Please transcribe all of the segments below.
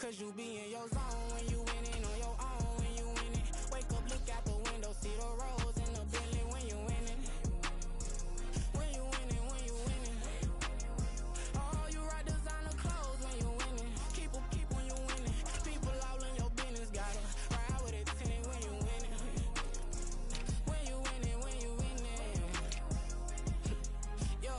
Cause you be in your zone when you winning on your own when you winning. Wake up, look out the window, see the rose in the Bentley when you winning. When you winning, when you winning. Oh, you rock designer clothes when you winning. Keep when you winning. People all in your business, gotta ride with it tinted when you winning. When you winning, when you winning. Yo,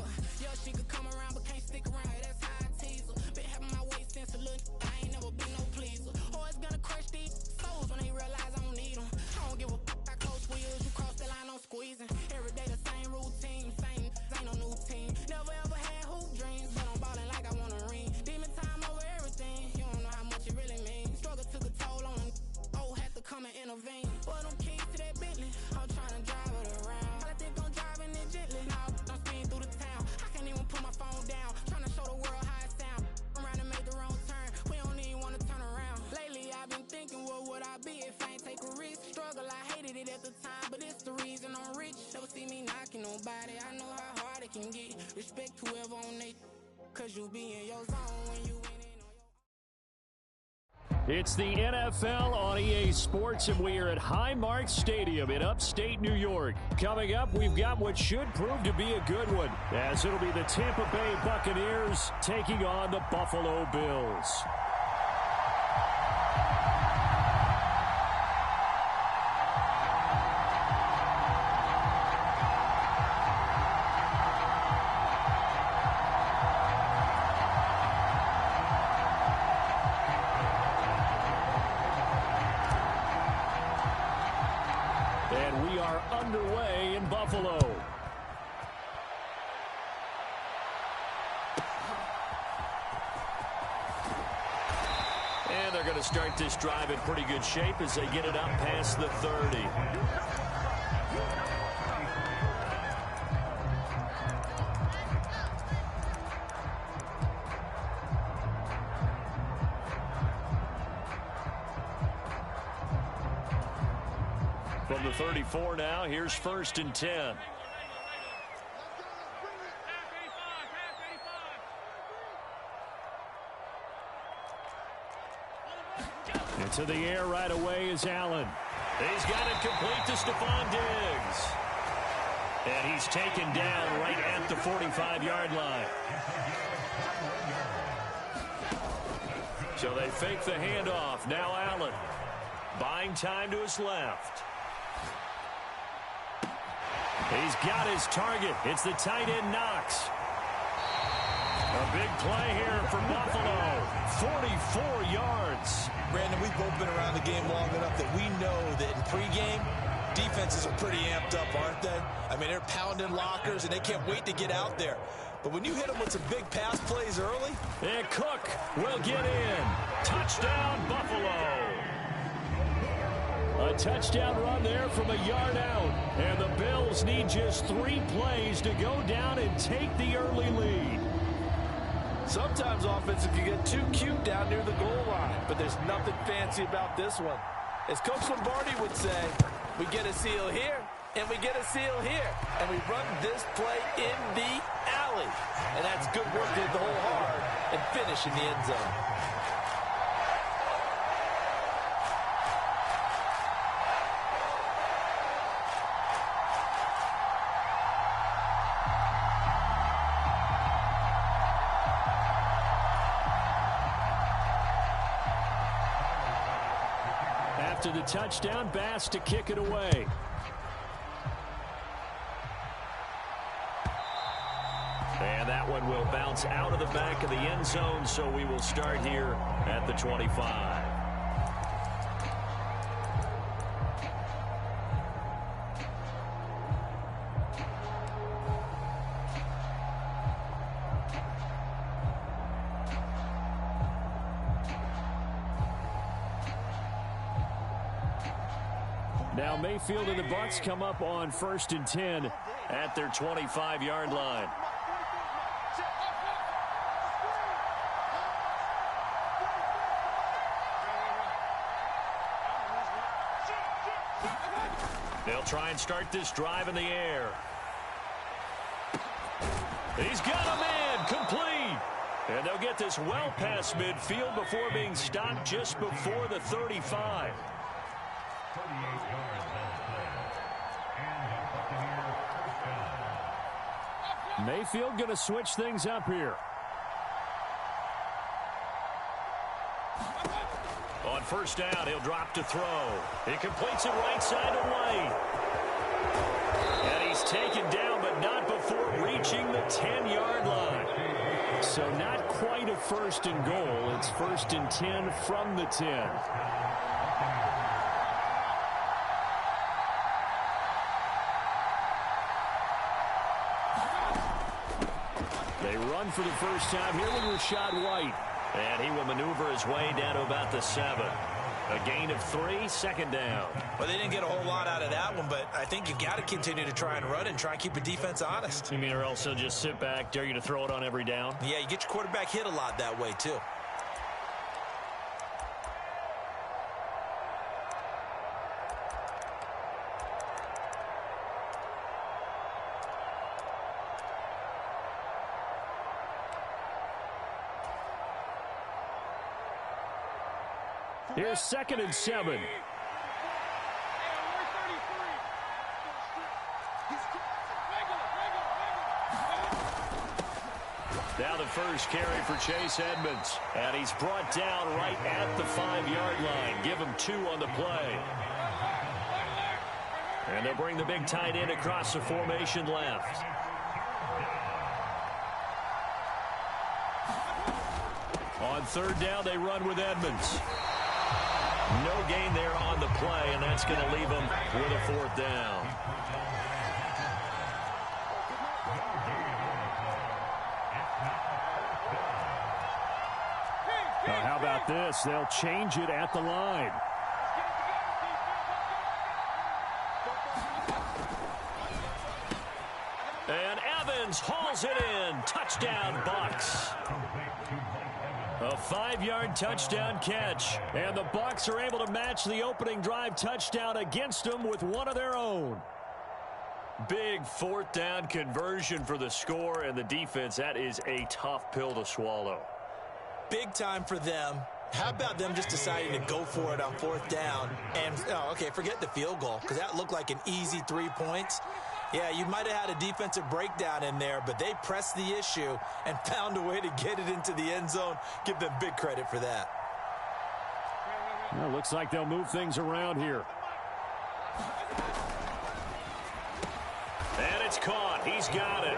she could come around but can't stick around. That's how I tease her. Been having my waist since a little. I ain't never been no pleaser. Always gonna crush these souls when they realize I don't need them. I don't give a fuck. I coach wheels. You cross the line, I'm squeezing. Every day the same routine. Same, ain't no new team. Never ever had hoop dreams, but I'm ballin' like I want a ring. Demon time over everything. You don't know how much it really means. Struggle took a toll on them. Oh, had to come and intervene. But them keys to that Bentley, I'm trying to drive it around. I think I'm driving it gently. Now I'm speeding through the town. I can't even put my phone down. Trying to show the world how it sound. Around and made the wrong turn. We don't even want to turn around. Lately I've been thinking, what would I be if I ain't take a risk? Struggle, I hated it at the time, but it's the reason I'm rich. Never see me knocking nobody. I know how hard it can get. Respect whoever on they. Cause you be in your zone when you winning. It's the NFL on EA Sports, and we are at Highmark Stadium in upstate New York. Coming up, we've got what should prove to be a good one, as it'll be the Tampa Bay Buccaneers taking on the Buffalo Bills. And we are underway in Buffalo. And they're going to start this drive in pretty good shape as they get it up past the 30. From the 34 now, here's 1st and 10. Into the air right away is Allen. He's got it complete to Stephon Diggs. And he's taken down right at the 45-yard line. So they fake the handoff. Now Allen buying time to his left. He's got his target. It's the tight end Knox. A big play here for Buffalo. 44 yards. Brandon, we've both been around the game long enough that we know that in pregame, defenses are pretty amped up, aren't they? I mean, they're pounding lockers, and they can't wait to get out there. But when you hit them with some big pass plays early... And Cook will get in. Touchdown, Buffalo. A touchdown run there from a yard out. And the Bills need just 3 plays to go down and take the early lead. Sometimes offenses can get too cute down near the goal line, but there's nothing fancy about this one. As Coach Lombardi would say, we get a seal here, and we get a seal here, and we run this play in the alley. And that's good work to hit the hole hard and finish in the end zone. After the touchdown, Bass to kick it away. And that one will bounce out of the back of the end zone, so we will start here at the 25. Now Mayfield and the Bucs come up on 1st and 10 at their 25-yard line. They'll try and start this drive in the air. He's got a man complete. And they'll get this well past midfield before being stopped just before the 35. Mayfield going to switch things up here. On first down, he'll drop to throw. He completes it right side to White. And he's taken down, but not before reaching the 10-yard line. So not quite a first and goal. It's first and 10 from the 10. They run for the first time here with Rashad White. And he will maneuver his way down to about the 7. A gain of 3, second down. Well, they didn't get a whole lot out of that one, but I think you've got to continue to try and run and try and keep the defense honest. You mean or else they'll just sit back, dare you to throw it on every down? Yeah, you get your quarterback hit a lot that way, too. Here's second and 7. Now the first carry for Chase Edmonds. And he's brought down right at the 5-yard line. Give him 2 on the play. And they'll bring the big tight end across the formation left. On third down, they run with Edmonds. No gain there on the play, and that's going to leave them with a 4th down. Now, how about this? They'll change it at the line. And Evans hauls it in. Touchdown, Bucs. A 5-yard touchdown catch. And the Bucs are able to match the opening drive touchdown against them with one of their own. Big 4th down conversion for the score, and the defense, that is a tough pill to swallow. Big time for them. How about them just deciding to go for it on 4th down? And, okay, forget the field goal, because that looked like an easy 3 points. Yeah, you might have had a defensive breakdown in there, but they pressed the issue and found a way to get it into the end zone. Give them big credit for that. Well, looks like they'll move things around here. And it's caught. He's got it.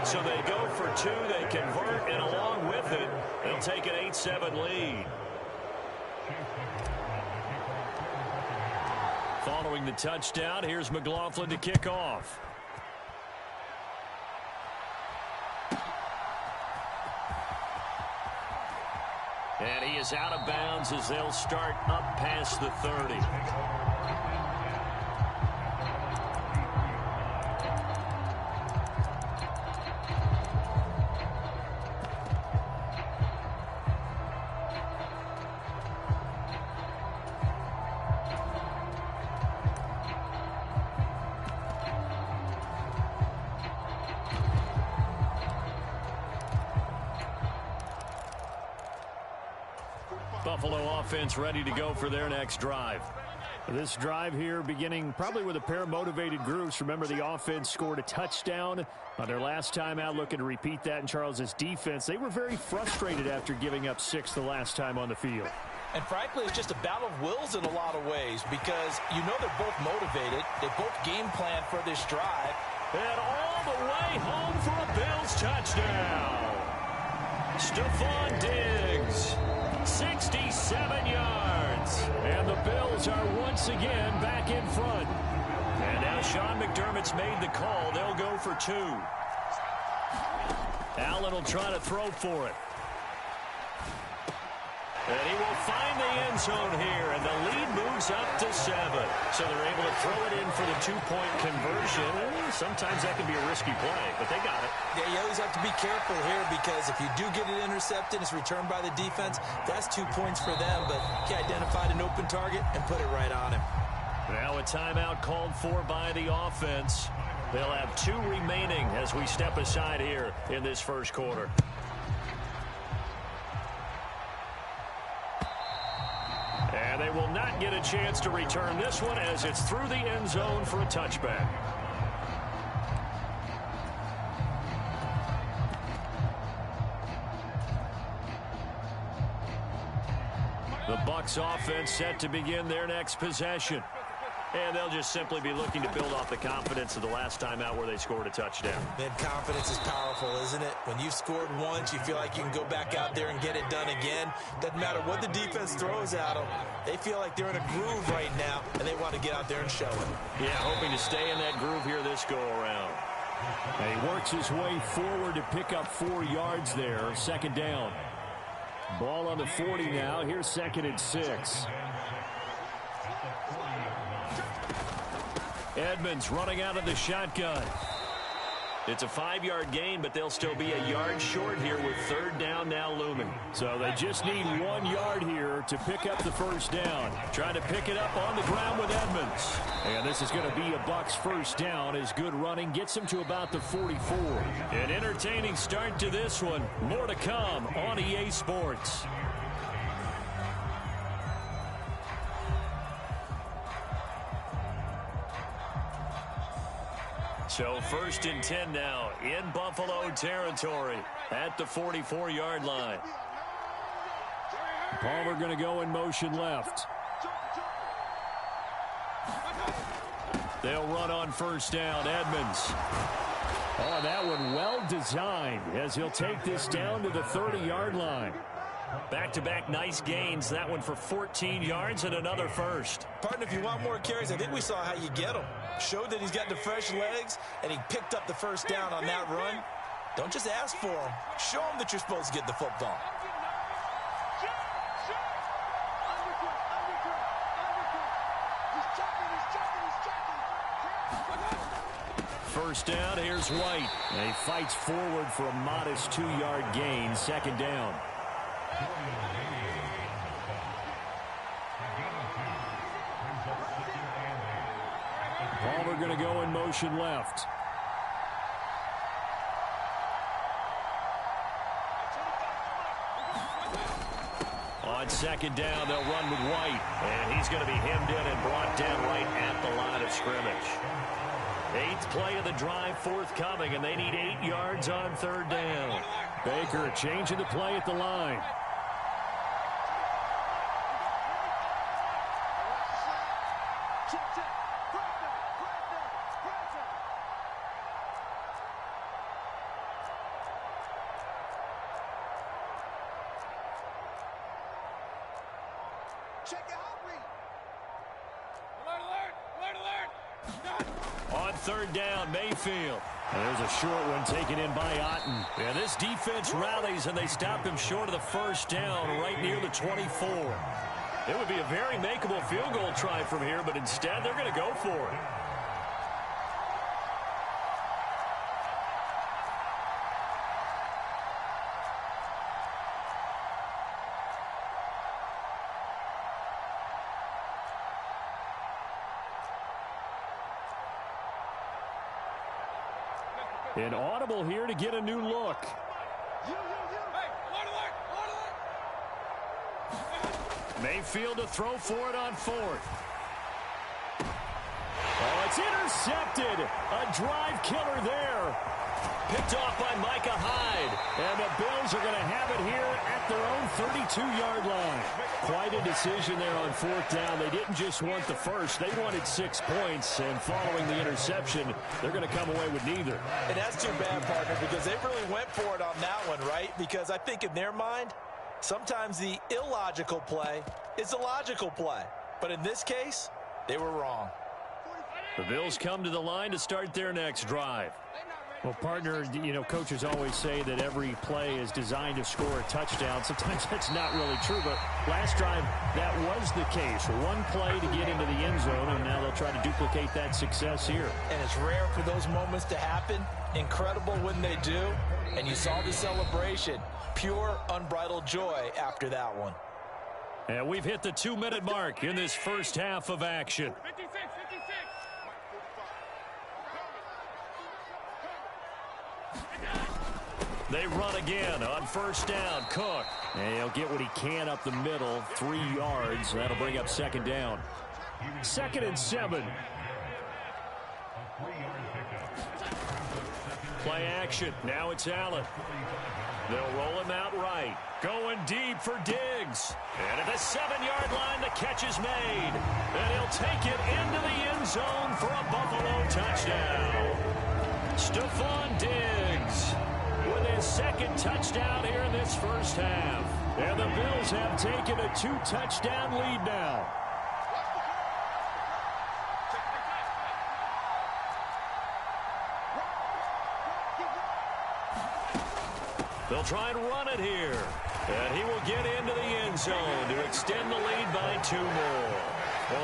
So they go for 2. They convert, and along with it, they'll take an 8-7 lead. Following the touchdown, here's McLaughlin to kick off. And he is out of bounds as they'll start up past the 30. Buffalo offense ready to go for their next drive. This drive here beginning probably with a pair of motivated groups. Remember, the offense scored a touchdown on their last time out, looking to repeat that in Charles's defense. They were very frustrated after giving up 6 the last time on the field. And frankly, it's just a battle of wills in a lot of ways, because you know they're both motivated. They both game plan for this drive. And all the way home for a Bills touchdown. Stephon Diggs, 67 yards. And the Bills are once again back in front. And now Sean McDermott's made the call. They'll go for 2. Allen will try to throw for it. And he will find the end zone here, and the lead moves up to 7. So they're able to throw it in for the 2-point conversion. Sometimes that can be a risky play, but they got it. Yeah, you always have to be careful here, because if you do get it intercepted, it's returned by the defense, that's 2 points for them. But he identified an open target and put it right on him. Now a timeout called for by the offense. They'll have 2 remaining as we step aside here in this first quarter. And they will not get a chance to return this one as it's through the end zone for a touchback. The Bucs offense set to begin their next possession. And they'll just simply be looking to build off the confidence of the last time out where they scored a touchdown. Man, confidence is powerful, isn't it? When you've scored once, you feel like you can go back out there and get it done again. Doesn't matter what the defense throws at them. They feel like they're in a groove right now, and they want to get out there and show it. Yeah, hoping to stay in that groove here this go-around. And he works his way forward to pick up 4 yards there. Second down. Ball on the 40 now. Here's 2nd and 6. Edmonds running out of the shotgun. It's a 5-yard gain, but they'll still be a yard short here with 3rd down now looming. So they just need 1 yard here to pick up the first down. Trying to pick it up on the ground with Edmonds. And this is going to be a Bucs first down as good running gets him to about the 44. An entertaining start to this one. More to come on EA Sports. So 1st and 10 now in Buffalo territory at the 44-yard line. Palmer going to go in motion left. They'll run on first down. Edmonds. Oh, that one well designed as he'll take this down to the 30-yard line. Back-to-back nice gains. That one for 14 yards and another first. Partner, if you want more carries, I think we saw how you get them. Showed that he's got the fresh legs, and he picked up the first down on that run. Don't just ask for him. Show him that you're supposed to get the football. First down, here's White. And he fights forward for a modest 2-yard gain. Second down. Palmer going to go in motion left. On second down, they'll run with White. And he's going to be hemmed in and brought down right at the line of scrimmage. 8th play of the drive forthcoming, and they need 8 yards on 3rd down. Baker changing the play at the line. On 3rd down, Mayfield. There's a short one taken in by Otten. Yeah, this defense rallies, and they stop him short of the first down right near the 24. It would be a very makeable field goal try from here, but instead they're going to go for it. An audible here to get a new look. Mayfield to throw for it on 4th. Oh, it's intercepted. A drive killer there. Picked off by Micah Hyde. And the Bills are going to have it here at their own 32-yard line. Quite a decision there on 4th down. They didn't just want the first. They wanted 6 points. And following the interception, they're going to come away with neither. And that's too bad, partner, because they really went for it on that one, right? Because I think in their mind, sometimes the illogical play is a logical play. But in this case, they were wrong. The Bills come to the line to start their next drive. Well, partner, you know, coaches always say that every play is designed to score a touchdown. Sometimes that's not really true, but last drive, that was the case. One play to get into the end zone, and now they'll try to duplicate that success here. And it's rare for those moments to happen. Incredible when they do. And you saw the celebration. Pure, unbridled joy after that one. And we've hit the 2-minute mark in this first half of action. 56. They run again on first down. Cook. And he'll get what he can up the middle. 3 yards. That'll bring up second down. 2nd and 7. Play action. Now it's Allen. They'll roll him out right. Going deep for Diggs. And at the 7-yard line, the catch is made. And he'll take it into the end zone for a Buffalo touchdown. Stephon Diggs with his 2nd touchdown here in this first half. And the Bills have taken a 2-touchdown lead now. They'll try and run it here. And he will get into the end zone to extend the lead by 2 more.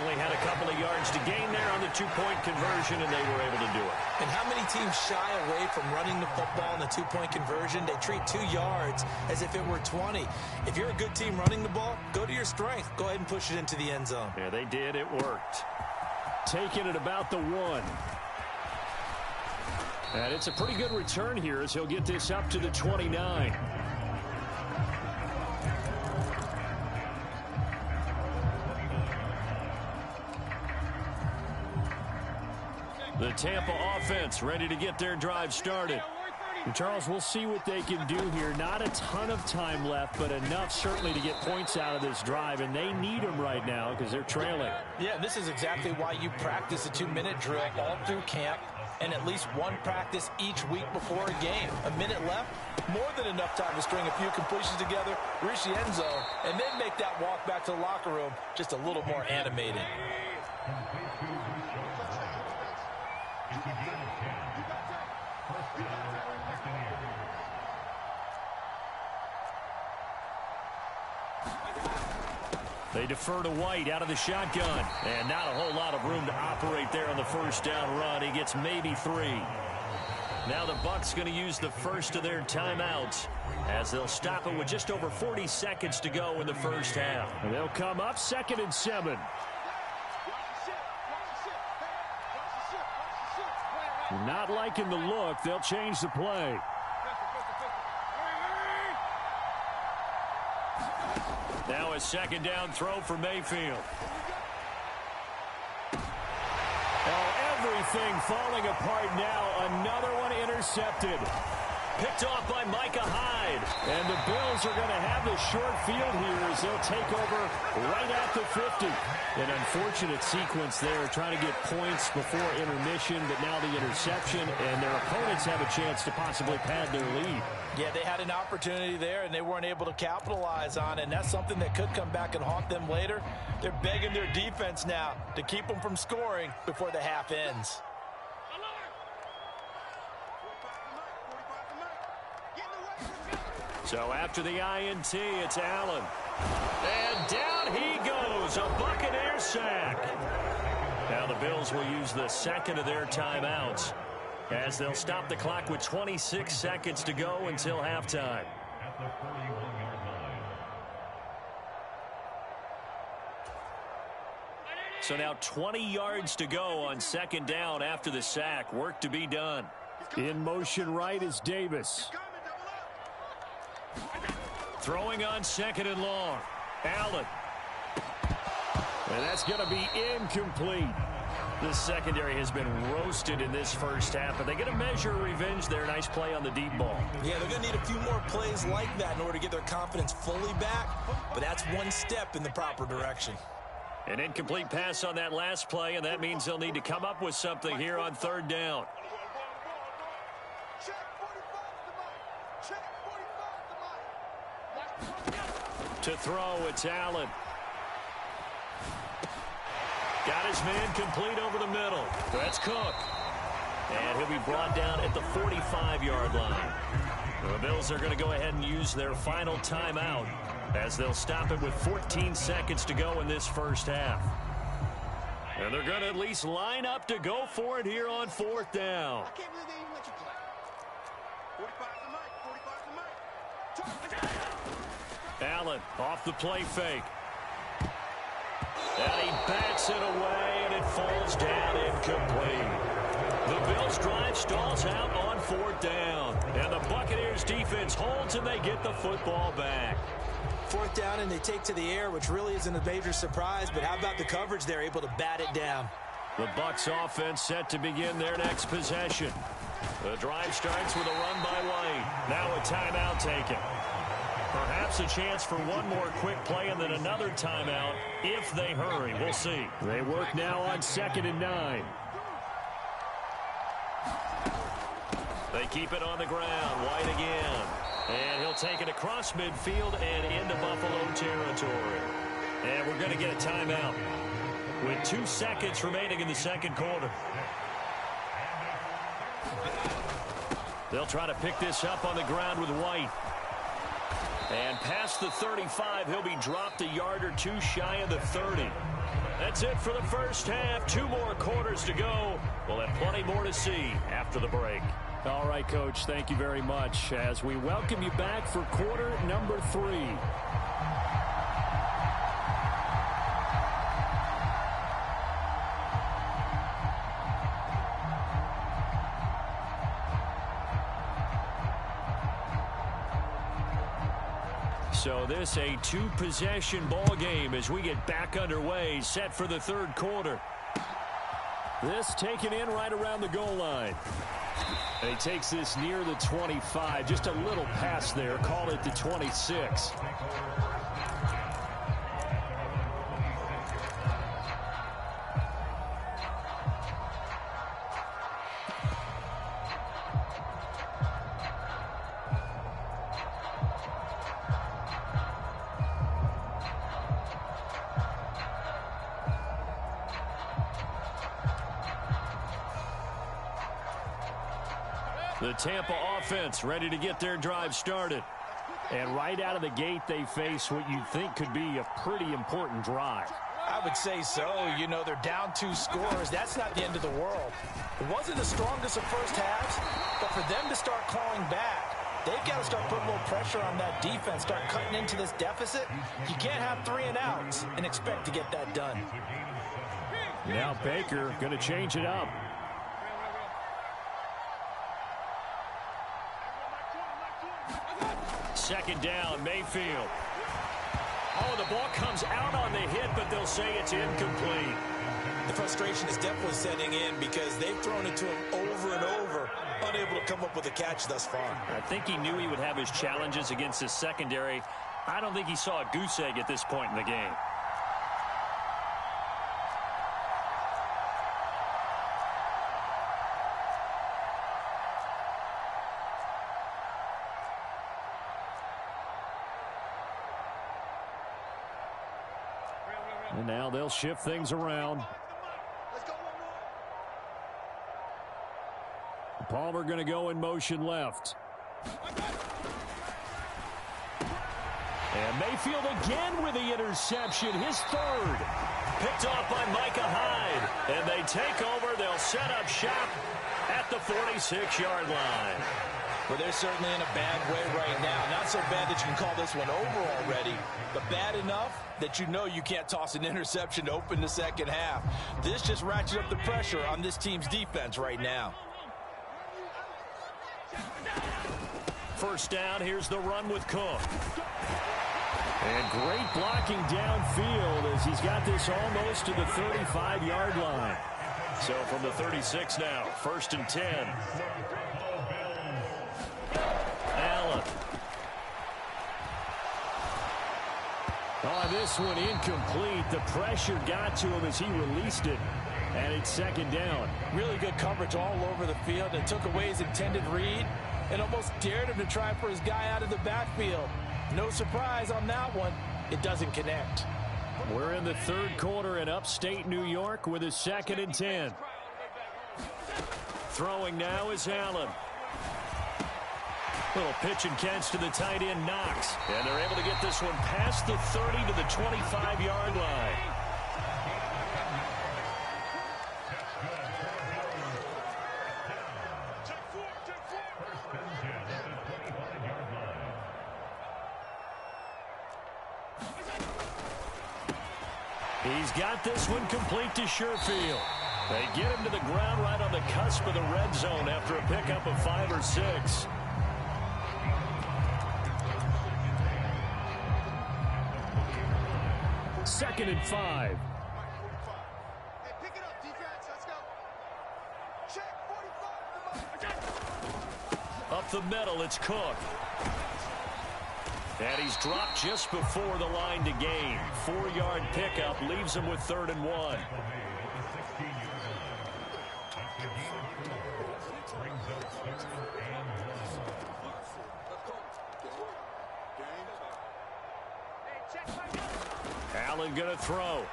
Only had a couple of yards to gain there on the 2-point conversion, and they were able to do it. And how many teams shy away from running the football in the 2-point conversion? They treat 2 yards as if it were 20. If you're a good team running the ball, go to your strength. Go ahead and push it into the end zone. Yeah, they did. It worked. Taking it about the 1. And it's a pretty good return here as he'll get this up to the 29. The Tampa offense ready to get their drive started. And Charles, we'll see what they can do here. Not a ton of time left, but enough certainly to get points out of this drive, and they need them right now because they're trailing. Yeah, this is exactly why you practice a 2-minute drill all through camp and at least one practice each week before a game. A minute left, more than enough time to string a few completions together, reach the end zone, and then make that walk back to the locker room just a little more animated. They defer to White out of the shotgun. And not a whole lot of room to operate there on the first down run. He gets maybe 3. Now the Bucs going to use the first of their timeouts as they'll stop it with just over 40 seconds to go in the first half. And they'll come up 2nd and 7. Not liking the look. They'll change the play. Now a 2nd down throw for Mayfield. Oh, everything falling apart now. Another one intercepted. Picked off by Micah Hyde. And the Bills are going to have the short field here as they'll take over right at the 50. An unfortunate sequence there, trying to get points before intermission, but now the interception, and their opponents have a chance to possibly pad their lead. Yeah, they had an opportunity there, and they weren't able to capitalize on it, and that's something that could come back and haunt them later. They're begging their defense now to keep them from scoring before the half ends. So after the INT, it's Allen. And down he goes, a Buccaneer sack. Now the Bills will use the 2nd of their timeouts as they'll stop the clock with 26 seconds to go until halftime. So now 20 yards to go on 2nd down after the sack. Work to be done. In motion right is Davis. Throwing on 2nd and long. Allen. And that's going to be incomplete. The secondary has been roasted in this first half, but they get a measure of revenge there. Nice play on the deep ball. Yeah, they're going to need a few more plays like that in order to get their confidence fully back, but that's one step in the proper direction. An incomplete pass on that last play, and that means they'll need to come up with something here on 3rd down. To throw, it's Allen. Got his man complete over the middle. That's Cook. And he'll be brought down at the 45-yard line. The Bills are going to go ahead and use their final timeout as they'll stop it with 14 seconds to go in this first half. And they're going to at least line up to go for it here on 4th down. I can't believe they even let you play. 45 to Mike. Allen off the play fake. And he bats it away, and it falls down incomplete. The Bills' drive stalls out on 4th down. And the Buccaneers' defense holds, and they get the football back. 4th down, and they take to the air, which really isn't a major surprise. But how about the coverage? They're able to bat it down. The Bucs offense set to begin their next possession. The drive starts with a run by White. Now a timeout taken. Perhaps a chance for one more quick play and then another timeout if they hurry. We'll see. They work now on 2nd and 9. They keep it on the ground. White again. And he'll take it across midfield and into Buffalo territory. And we're going to get a timeout with 2 seconds remaining in the second quarter. They'll try to pick this up on the ground with White. And past the 35, he'll be dropped a yard or 2 shy of the 30. That's it for the first half. 2 more quarters to go. We'll have plenty more to see after the break. All right, Coach, thank you very much as we welcome you back for quarter number 3. So this a 2-possession ball game as we get back underway, set for the 3rd quarter. This taken in right around the goal line. And he takes this near the 25, just a little past there, call it the 26. The Tampa offense ready to get their drive started. And right out of the gate, they face what you think could be a pretty important drive. I would say so. You know, they're down 2 scores. That's not the end of the world. It wasn't the strongest of first halves, but for them to start clawing back, they've got to start putting a little pressure on that defense, start cutting into this deficit. You can't have 3 and outs and expect to get that done. Now Baker going to change it up. Second down, Mayfield. Oh, the ball comes out on the hit, but they'll say it's incomplete. The frustration is definitely setting in because they've thrown it to him over and over, unable to come up with a catch thus far. I think he knew he would have his challenges against his secondary. I don't think he saw a goose egg at this point in the game. And now they'll shift things around. Palmer going to go in motion left. And Mayfield again with the interception, his 3rd. Picked off by Micah Hyde. And they take over. They'll set up shop at the 46-yard line. Well, they're certainly in a bad way right now. Not so bad that you can call this one over already, but bad enough that you know you can't toss an interception to open the second half. This just ratchets up the pressure on this team's defense right now. First down, here's the run with Cook. And great blocking downfield as he's got this almost to the 35-yard line. So from the 36 now, 1st and 10. Allen. Oh, this one incomplete. The pressure got to him as he released it. And it's 2nd down. Really good coverage all over the field. It took away his intended read and almost dared him to try for his guy out of the backfield. No surprise on that one. It doesn't connect. We're in the 3rd quarter in upstate New York with a 2nd and 10. Throwing now is Allen. Little pitch and catch to the tight end, Knox. And they're able to get this one past the 30 to the 25-yard line. He's got this one complete to Sherfield. They get him to the ground right on the cusp of the red zone after a pickup of 5 or 6. Second and 5. Up the middle, it's Cook. And he's dropped just before the line to gain. 4-yard pickup leaves him with 3rd and 1. Allen going to throw.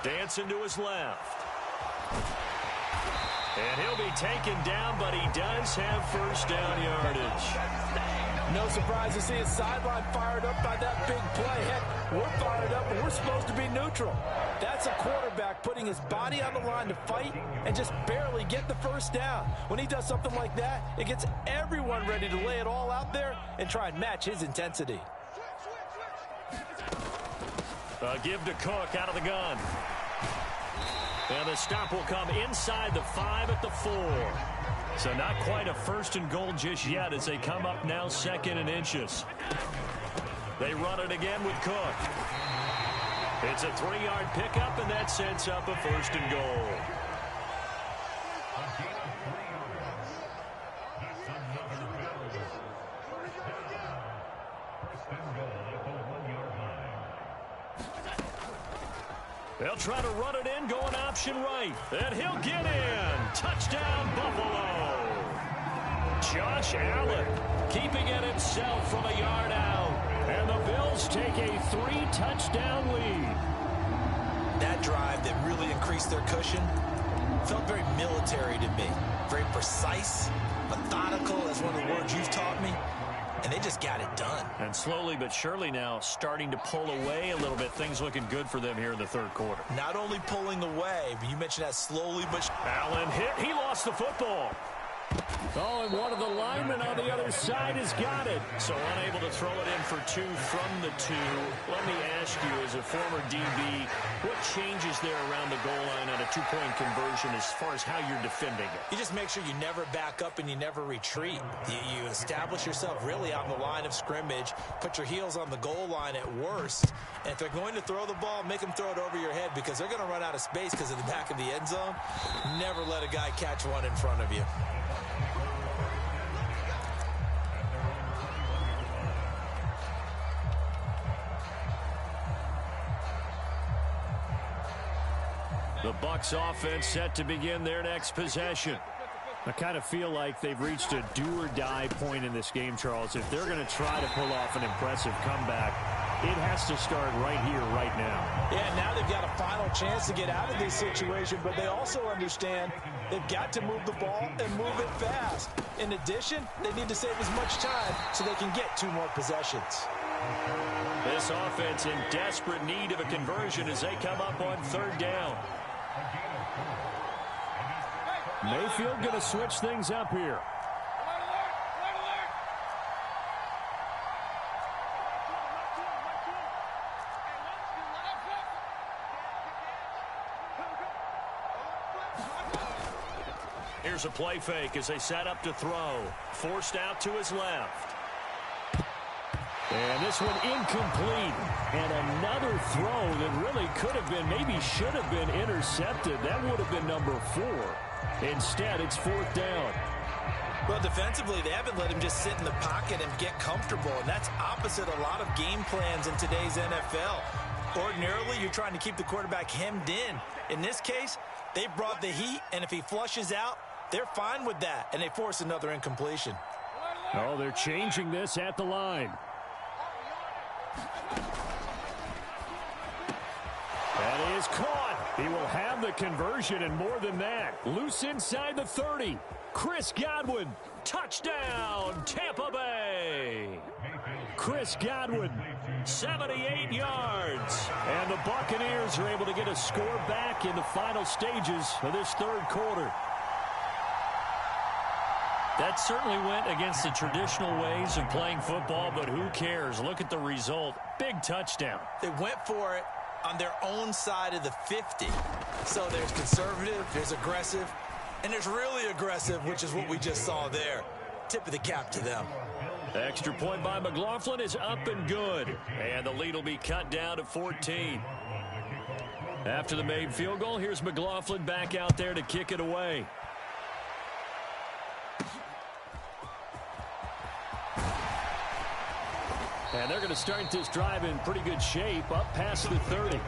Dancing to his left. And he'll be taken down, but he does have first down yardage. No surprise to see his sideline fired up by that big play. Heck, we're fired up, but we're supposed to be neutral. That's a quarterback putting his body on the line to fight and just barely get the first down. When he does something like that, it gets everyone ready to lay it all out there and try and match his intensity. Give to Cook out of the gun. And the stop will come inside the 5 at the 4. So not quite a 1st and goal just yet as they come up now 2nd and inches. They run it again with Cook. It's a 3-yard pickup, and that sets up a 1st and goal. They'll try to run it in, going option right. And he'll get in. Touchdown, Buffalo. Josh Allen keeping it himself from a yard out. And the Bills take a 3-touchdown lead. That drive that really increased their cushion felt very military to me. Very precise, methodical, that's one of the words you've taught me. And they just got it done. And slowly but surely now starting to pull away a little bit. Things looking good for them here in the 3rd quarter. Not only pulling away, but you mentioned that slowly but... Allen hit. He lost the football. Oh, and one of the linemen on the other side has got it. So unable to throw it in for 2 from the 2. Let me ask you, as a former DB, what changes there around the goal line on a 2-point conversion as far as how you're defending it? You just make sure you never back up and you never retreat. You establish yourself really on the line of scrimmage, put your heels on the goal line at worst, and if they're going to throw the ball, make them throw it over your head because they're going to run out of space because of the back of the end zone. Never let a guy catch one in front of you. The Bucs offense set to begin their next possession. I kind of feel like they've reached a do-or-die point in this game, Charles. If they're going to try to pull off an impressive comeback, it has to start right here, right now. Yeah, now they've got a final chance to get out of this situation, but they also understand they've got to move the ball and move it fast. In addition, they need to save as much time so they can get 2 more possessions. This offense in desperate need of a conversion as they come up on 3rd down. Mayfield going to switch things up here. Here's a play fake as they set up to throw. Forced out to his left. And this one incomplete. And another throw that really could have been, maybe should have been intercepted. That would have been number 4. Instead, it's 4th down. Well, defensively, they haven't let him just sit in the pocket and get comfortable, and that's opposite a lot of game plans in today's NFL. Ordinarily, you're trying to keep the quarterback hemmed in. In this case, they brought the heat, and if he flushes out, they're fine with that, and they force another incompletion. Oh, they're changing this at the line. That is caught. He will have the conversion and more than that. Loose inside the 30. Chris Godwin. Touchdown, Tampa Bay. Chris Godwin, 78 yards. And the Buccaneers are able to get a score back in the final stages of this 3rd quarter. That certainly went against the traditional ways of playing football, but who cares? Look at the result. Big touchdown. They went for it. on their own side of the 50. So there's conservative, there's aggressive, and there's really aggressive, which is what we just saw there. Tip of the cap to them. Extra point by McLaughlin is up and good. And the lead will be cut down to 14. After the made field goal, here's McLaughlin back out there to kick it away. And they're going to start this drive in pretty good shape, up past the 30.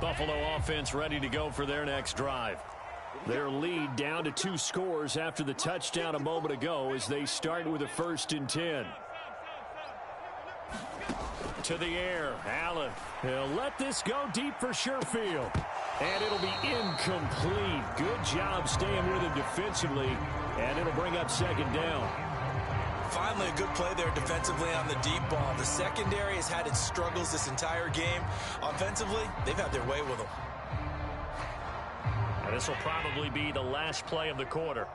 Buffalo offense ready to go for their next drive. Their lead down to 2 scores after the touchdown a moment ago as they start with a 1st and 10. To the air, Allen. He'll let this go deep for Sherfield. And it'll be incomplete. Good job staying with him defensively. And it'll bring up 2nd down. Finally, a good play there defensively on the deep ball. The secondary has had its struggles this entire game. Offensively, they've had their way with them. And this will probably be the last play of the quarter.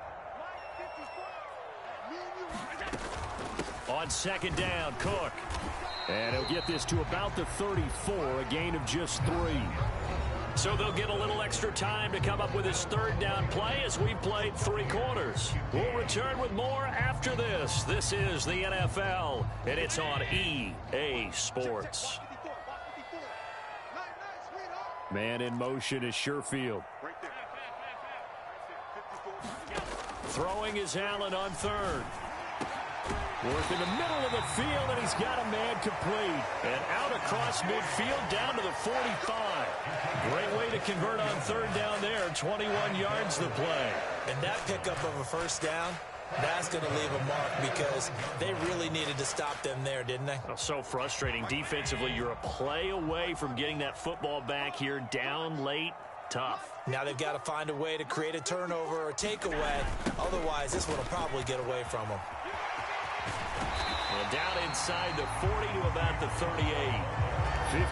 On 2nd down, Cook. And he'll get this to about the 34, a gain of just 3. So they'll get a little extra time to come up with his 3rd down play as we've played 3 quarters. We'll return with more after this. This is the NFL, and it's on EA Sports. Man in motion is Sherfield. Throwing is Allen on 3rd. Work in the middle of the field, and he's got a man complete. And out across midfield down to the 45. Great way to convert on 3rd down there. 21 yards the play. And that pickup of a 1st down, that's going to leave a mark because they really needed to stop them there, didn't they? Oh, so frustrating. Defensively, you're a play away from getting that football back here down late. Tough. Now they've got to find a way to create a turnover or a takeaway. Otherwise, this one will probably get away from them. And down inside the 40 to about the 38.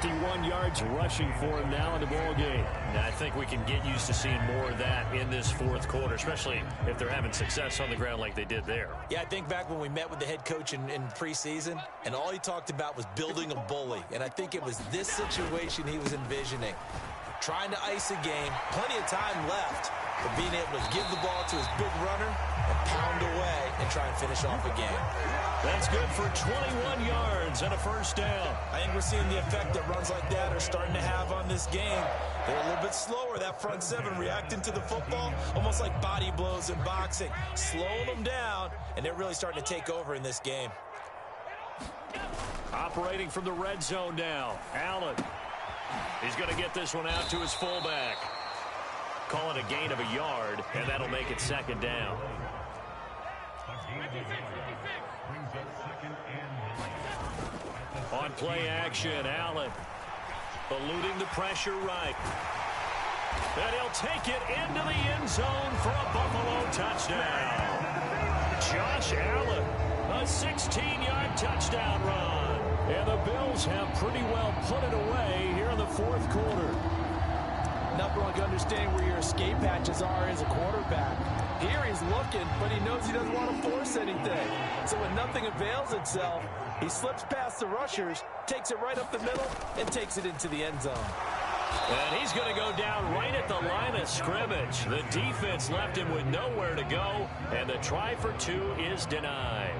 51 yards rushing for him now in the ball game. Now, I think we can get used to seeing more of that in this 4th quarter, especially if they're having success on the ground like they did there. Yeah, I think back when we met with the head coach in preseason, and all he talked about was building a bully. And I think it was this situation he was envisioning. Trying to ice a game, plenty of time left, but being able to give the ball to his big runner and pound away and try and finish off a game. That's good for 21 yards and a 1st down. I think we're seeing the effect that runs like that are starting to have on this game. They're a little bit slower, that front 7 reacting to the football, almost like body blows in boxing, slowing them down, and they're really starting to take over in this game. Operating from the red zone now, Allen. He's going to get this one out to his fullback. Call it a gain of a yard, and that'll make it 2nd down. On play action, Allen eluding the pressure right. And he'll take it into the end zone for a Buffalo touchdown. Josh Allen, a 16-yard touchdown run. And the Bills have pretty well put it away here in the 4th quarter. Nothing like understanding where your escape hatches are as a quarterback. Here he's looking, but he knows he doesn't want to force anything. So when nothing avails itself, he slips past the rushers, takes it right up the middle, and takes it into the end zone. And he's going to go down right at the line of scrimmage. The defense left him with nowhere to go, and the try for 2 is denied.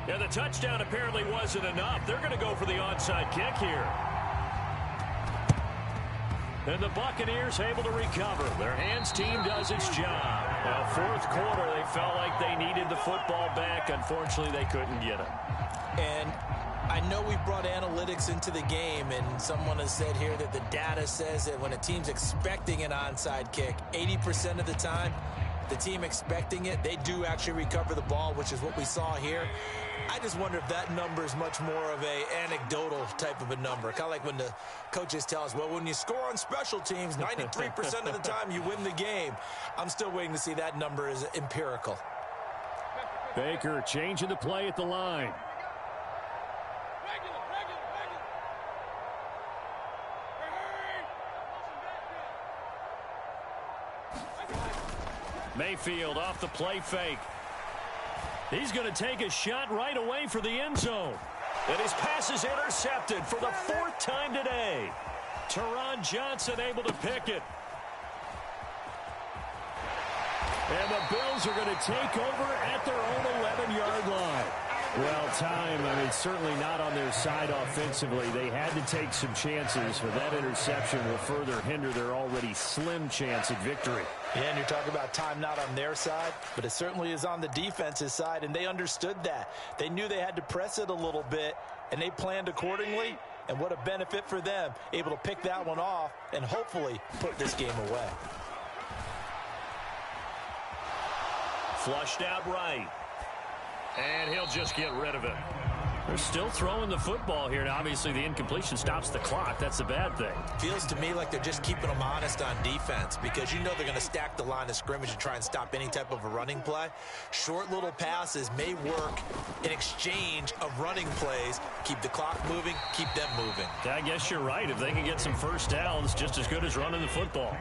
Yeah, the touchdown apparently wasn't enough. They're going to go for the onside kick here. And the Buccaneers able to recover. Their hands team does its job. Now, 4th quarter, they felt like they needed the football back. Unfortunately, they couldn't get it. And I know we brought analytics into the game, and someone has said here that the data says that when a team's expecting an onside kick, 80% of the time, the team expecting it, they do actually recover the ball, which is what we saw here. I just wonder if that number is much more of a anecdotal type of a number. Kind of like when the coaches tell us, well, when you score on special teams, 93% of the time you win the game. I'm still waiting to see that number is empirical. Baker changing the play at the line. Mayfield off the play fake. He's going to take a shot right away for the end zone. And his pass is intercepted for the 4th time today. Teron Johnson able to pick it. And the Bills are going to take over at their own 11-yard line. Well, time, I mean, certainly not on their side offensively. They had to take some chances, but that interception will further hinder their already slim chance at victory. Yeah, and you're talking about time not on their side, but it certainly is on the defense's side, and they understood that. They knew they had to press it a little bit, and they planned accordingly, and what a benefit for them, able to pick that one off and hopefully put this game away. Flushed out right. And he'll just get rid of it. They're still throwing the football here. Now, obviously, the incompletion stops the clock. That's the bad thing. Feels to me like they're just keeping them honest on defense because you know they're going to stack the line of scrimmage and try and stop any type of a running play. Short little passes may work in exchange of running plays. Keep the clock moving, keep them moving. I guess you're right. If they can get some first downs, just as good as running the football.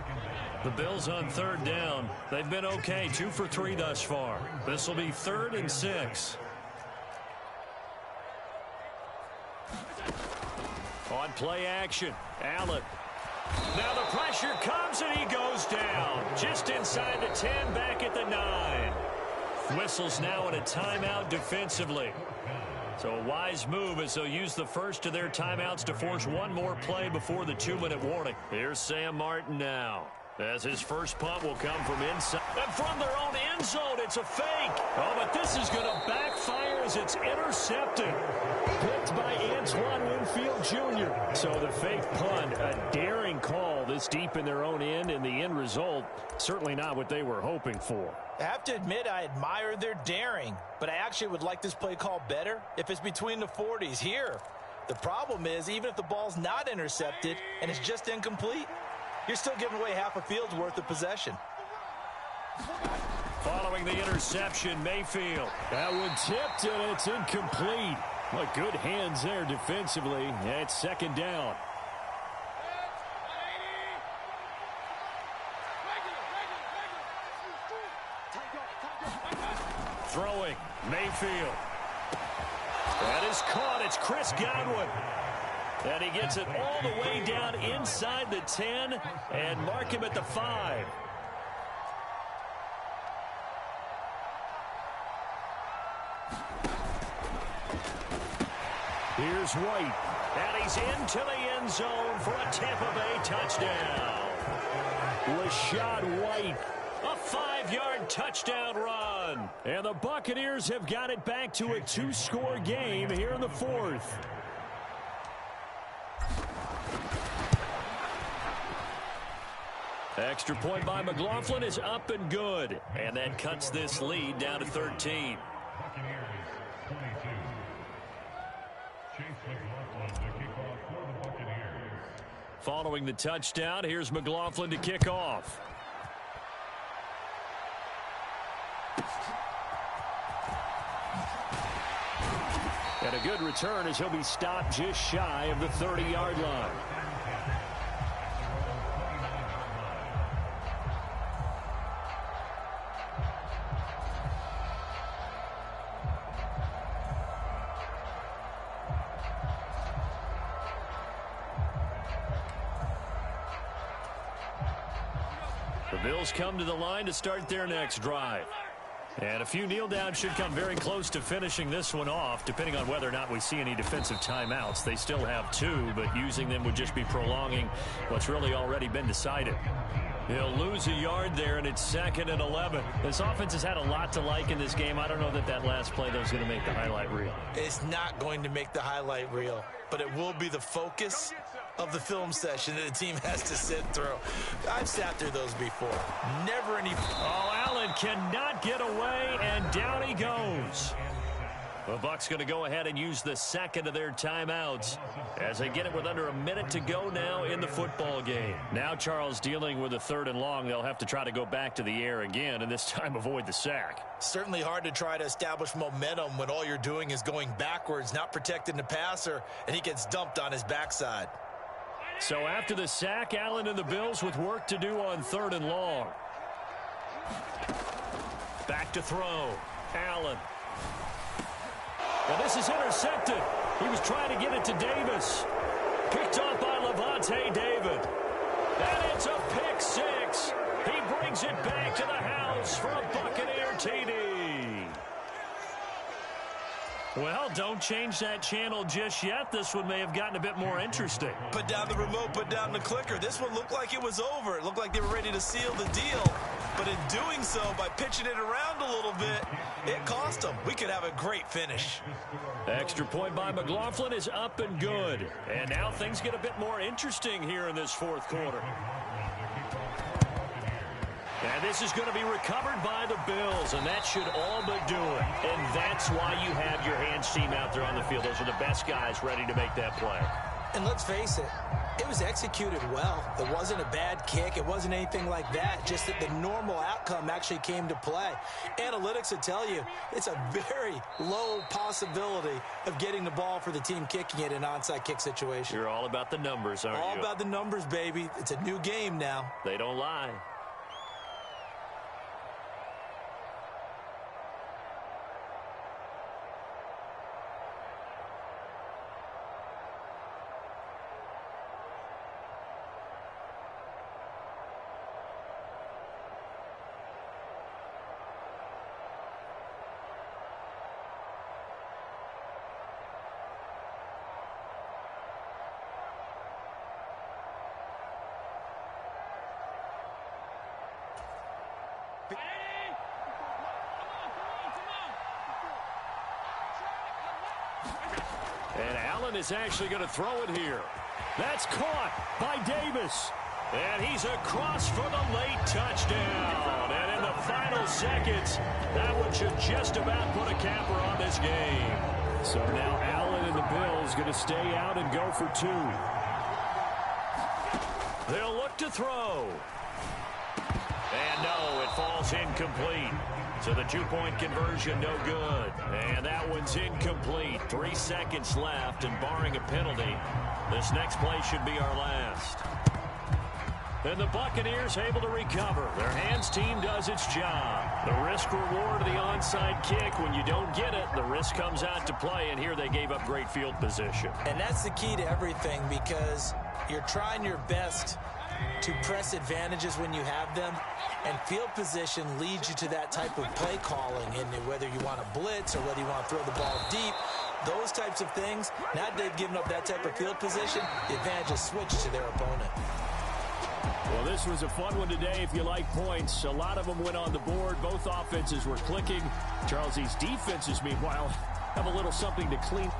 The Bills on 3rd down. They've been okay, 2 for 3 thus far. This will be 3rd and 6. On play action, Allen. Now the pressure comes and he goes down. Just inside the 10, back at the 9. Whistles now in a timeout defensively. So a wise move as they'll use the first of their timeouts to force one more play before the 2-minute warning. Here's Sam Martin now, as his first punt will come from inside. And from their own end zone, it's a fake. Oh, but this is going to backfire as it's intercepted. Picked by Antoine Winfield Jr. So the fake punt, a daring call this deep in their own end, and the end result, certainly not what they were hoping for. I have to admit I admire their daring, but I actually would like this play call better if it's between the 40s here. The problem is, even if the ball's not intercepted and it's just incomplete, you're still giving away half a field's worth of possession. Following the interception, Mayfield. That one tipped, and it's incomplete. Well, good hands there defensively. It's 2nd down. Throwing, Mayfield. That is caught. It's Chris Godwin. And he gets it all the way down inside the 10 and mark him at the 5. Here's White. And he's into the end zone for a Tampa Bay touchdown. Rashad White. A 5-yard touchdown run. And the Buccaneers have got it back to a 2-score game here in the 4th. Extra point by McLaughlin is up and good. And that cuts this lead down to 13. Following the touchdown, here's McLaughlin to kick off. And a good return as he'll be stopped just shy of the 30-yard line. The Bills come to the line to start their next drive. And a few kneel downs should come very close to finishing this one off, depending on whether or not we see any defensive timeouts. They still have 2, but using them would just be prolonging what's really already been decided. He'll lose a yard there, and it's 2nd and 11. This offense has had a lot to like in this game. I don't know that last play, though, is going to make the highlight reel. It's not going to make the highlight reel, but it will be the focus of the film session that the team has to sit through. I've sat through those before. Never any... Oh, Allen cannot get away, and down he goes. The Bucs going to go ahead and use the second of their timeouts as they get it with under a minute to go now in the football game. Now Charles dealing with a 3rd and long. They'll have to try to go back to the air again, and this time avoid the sack. Certainly hard to try to establish momentum when all you're doing is going backwards, not protecting the passer, and he gets dumped on his backside. So after the sack, Allen and the Bills with work to do on 3rd and long. Back to throw. Allen. Well, this is intercepted. He was trying to get it to Davis. Picked off by Levante David. And it's a pick 6. He brings it back to the house for a Buccaneer TD. Well, don't change that channel just yet. This one may have gotten a bit more interesting. Put down the remote, put down the clicker. This one looked like it was over. It looked like they were ready to seal the deal. But in doing so, by pitching it around a little bit, it cost them. We could have a great finish. Extra point by McLaughlin is up and good. And now things get a bit more interesting here in this 4th quarter. And this is going to be recovered by the Bills, and that should all but do it. And that's why you have your hands team out there on the field. Those are the best guys ready to make that play. And let's face it, it was executed well. It wasn't a bad kick. It wasn't anything like that. Just that the normal outcome actually came to play. Analytics will tell you it's a very low possibility of getting the ball for the team kicking it in an onside kick situation. You're all about the numbers, aren't you? All about the numbers, baby. It's a new game now. They don't lie. And Allen is actually going to throw it here. That's caught by Davis. And he's across for the late touchdown. And in the final seconds, that one should just about put a capper on this game. So now Allen and the Bills going to stay out and go for 2. They'll look to throw. And no, it falls incomplete. So the 2-point conversion, no good. And that one's incomplete. 3 seconds left, and barring a penalty, this next play should be our last. And the Buccaneers able to recover. Their hands team does its job. The risk-reward of the onside kick, when you don't get it, the risk comes out to play, and here they gave up great field position. And that's the key to everything, because you're trying your best to press advantages when you have them, and field position leads you to that type of play calling, and whether you want to blitz or whether you want to throw the ball deep, those types of things. Now that they've given up that type of field position, the advantage is switched to their opponent. Well, this was a fun one today if you like points. A lot of them went on the board. Both offenses were clicking. Charles's defenses, meanwhile, have a little something to clean.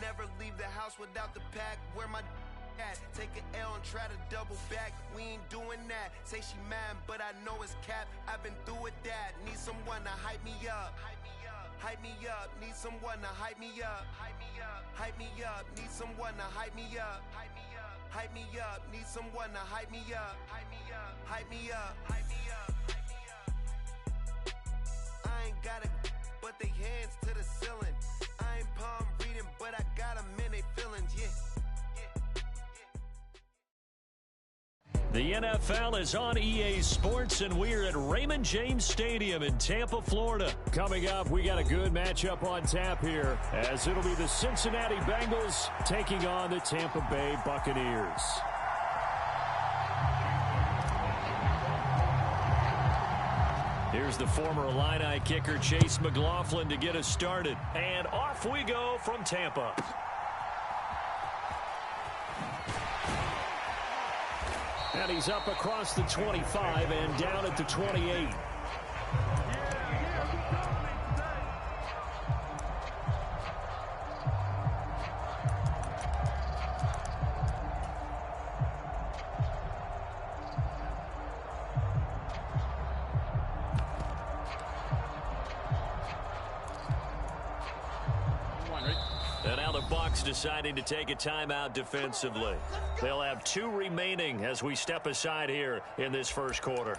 Never leave the house without the pack. Where my at? Take an L and try to double back. We ain't doing that. Say she mad, but I know it's cap. I've been through with that. Need someone to hype me up. Hype me up. Need someone to hype me up. Hype me up. Hype me up. Need someone to hype me up. Hype me up. Hype me up. Need someone to hype me up. Hype me up. Hype me up. Hype me up. Hype me up. I ain't got it, but they hands to the ceiling. I ain't palm reading, but I got 'em in they feelings, yeah. The NFL is on EA Sports, and we're at Raymond James Stadium in Tampa, Florida. Coming up, we got a good matchup on tap here, as it'll be the Cincinnati Bengals taking on the Tampa Bay Buccaneers. Here's the former Illini kicker, Chase McLaughlin, to get us started. And off we go from Tampa. And he's up across the 25 and down at the 28. And now the Bucs deciding to take a timeout defensively. They'll have 2 remaining as we step aside here in this first quarter.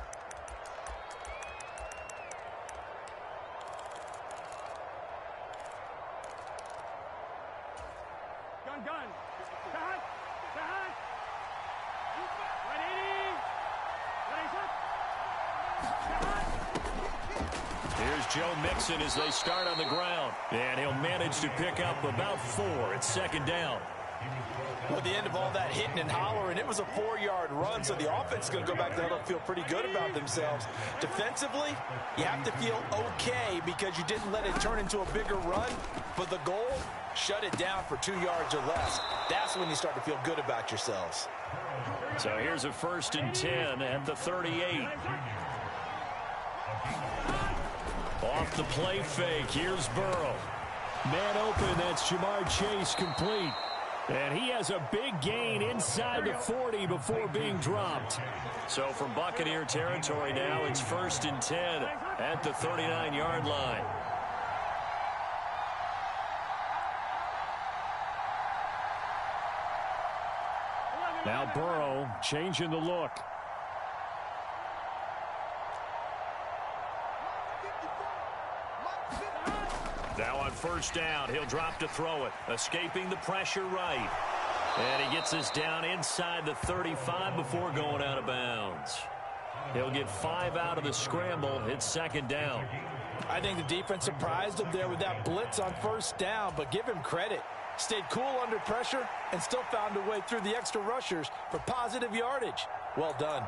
Gun. Here's Joe Mixon as they start on the ground. And he'll manage to pick up about 4 at second down. Well, at the end of all that hitting and hollering, it was a 4-yard run, so the offense is going to go back there and feel pretty good about themselves. Defensively, you have to feel okay because you didn't let it turn into a bigger run. But the goal, shut it down for 2 yards or less. That's when you start to feel good about yourselves. So here's a 1st and 10 at the 38. Off the play fake, here's Burrow. Man open, that's Jamar Chase complete. And he has a big gain inside the 40 before being dropped. So from Buccaneer territory now, it's 1st and 10 at the 39-yard line. Now Burrow changing the look. Now on 1st down, he'll drop to throw it. Escaping the pressure right. And he gets this down inside the 35 before going out of bounds. He'll get 5 out of the scramble. It's 2nd down. I think the defense surprised him there with that blitz on 1st down, but give him credit. Stayed cool under pressure and still found a way through the extra rushers for positive yardage. Well done.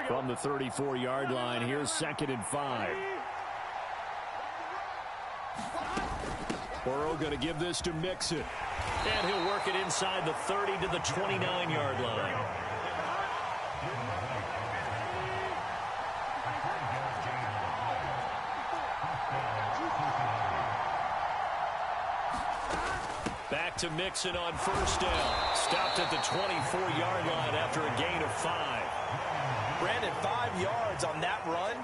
From the 34-yard line, here's 2nd and 5. Burrow going to give this to Mixon. And he'll work it inside the 30 to the 29-yard line. Back to Mixon on 1st down. Stopped at the 24-yard line after a gain of 5. Brandon, 5 yards on that run.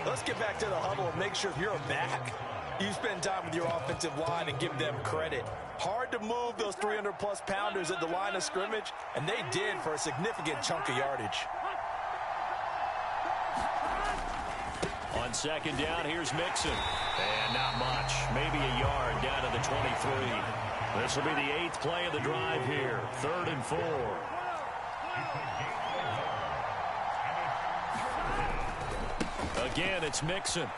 Let's get back to the huddle and make sure if you're a back, you spend time with your offensive line and give them credit. Hard to move those 300-plus pounders at the line of scrimmage, and they did for a significant chunk of yardage. On 2nd down, here's Mixon. And not much. Maybe a yard down to the 23. This will be the 8th play of the drive here. 3rd and 4. Again, it's Mixon.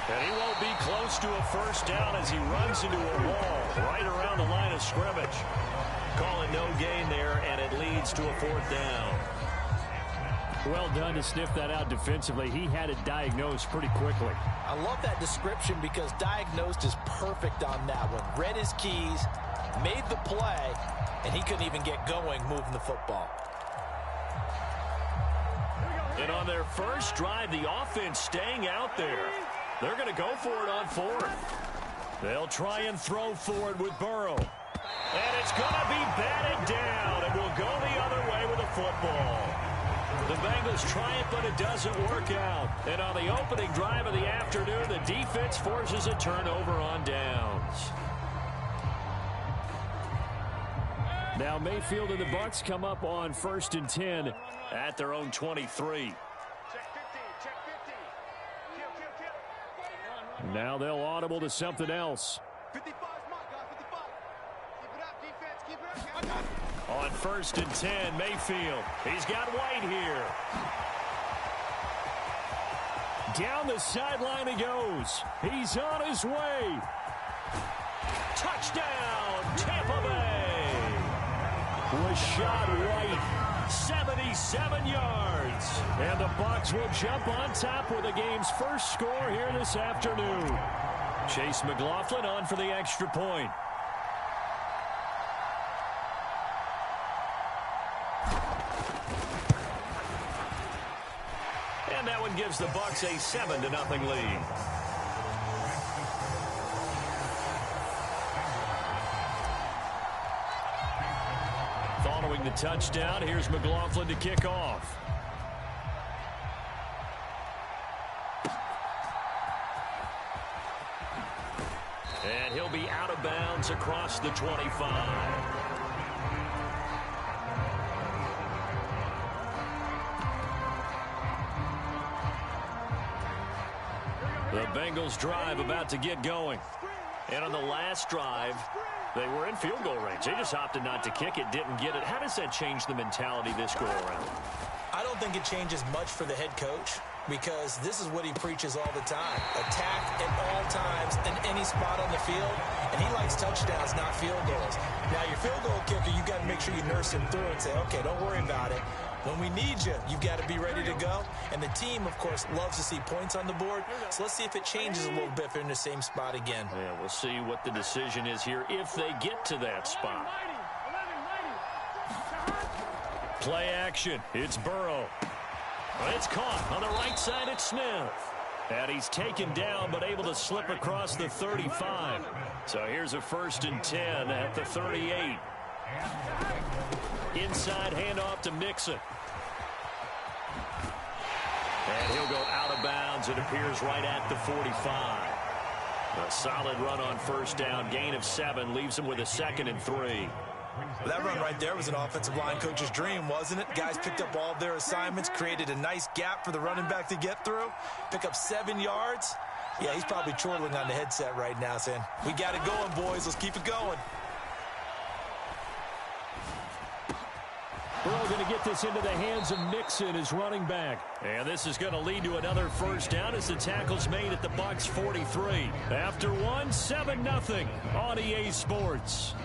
And he won't be close to a 1st down as he runs into a wall right around the line of scrimmage. Call it no gain there, and it leads to a 4th down. Well done to sniff that out defensively. He had it diagnosed pretty quickly. I love that description because diagnosed is perfect on that one. Read his keys, made the play, and he couldn't even get going moving the football. And on their first drive, the offense staying out there. They're going to go for it on 4th. They'll try and throw for it with Burrow. And it's going to be batted down, and will go the other way with the football. The Bengals try it, but it doesn't work out. And on the opening drive of the afternoon, the defense forces a turnover on downs. Now Mayfield and the Bucs come up on 1st and 10 at their own 23. Now they'll audible to something else. 55 mark, guys, 55. Keep it up, defense, keep it up, guys. On 1st and 10, Mayfield. He's got White here. Down the sideline he goes. He's on his way. Touchdown, Tampa Bay. Rashad White, 77 yards. And the Bucs will jump on top with the game's first score here this afternoon. Chase McLaughlin on for the extra point. And that one gives the Bucs a 7-0 lead. Following the touchdown, here's McLaughlin to kick off. And he'll be out of bounds across the 25. The Bengals drive about to get going. And on the last drive, they were in field goal range. They just opted not to kick it, didn't get it. How does that change the mentality this go around? I don't think it changes much for the head coach because this is what he preaches all the time. Attack at all times in any spot on the field, and he likes touchdowns, not field goals. Now, your field goal kicker, you've got to make sure you nurse him through and say, okay, don't worry about it. When we need you, you've got to be ready to go. And the team, of course, loves to see points on the board. So let's see if it changes a little bit if they're in the same spot again. Yeah, we'll see what the decision is here if they get to that spot. Play action. It's Burrow. It's caught on the right side at Smith. And he's taken down but able to slip across the 35. So here's a 1st and 10 at the 38. Inside handoff to Mixon. And he'll go out of bounds. It appears right at the 45. A solid run on 1st down. Gain of 7 leaves him with a 2nd and 3. Well, that run right there was an offensive line coach's dream, wasn't it? Guys picked up all of their assignments, created a nice gap for the running back to get through, pick up 7 yards. Yeah, he's probably chortling on the headset right now saying, we got it going, boys. Let's keep it going. Burrow going to get this into the hands of Mixon as running back. And this is going to lead to another 1st down as the tackle's made at the Bucs 43. After one, 7-0 on EA Sports.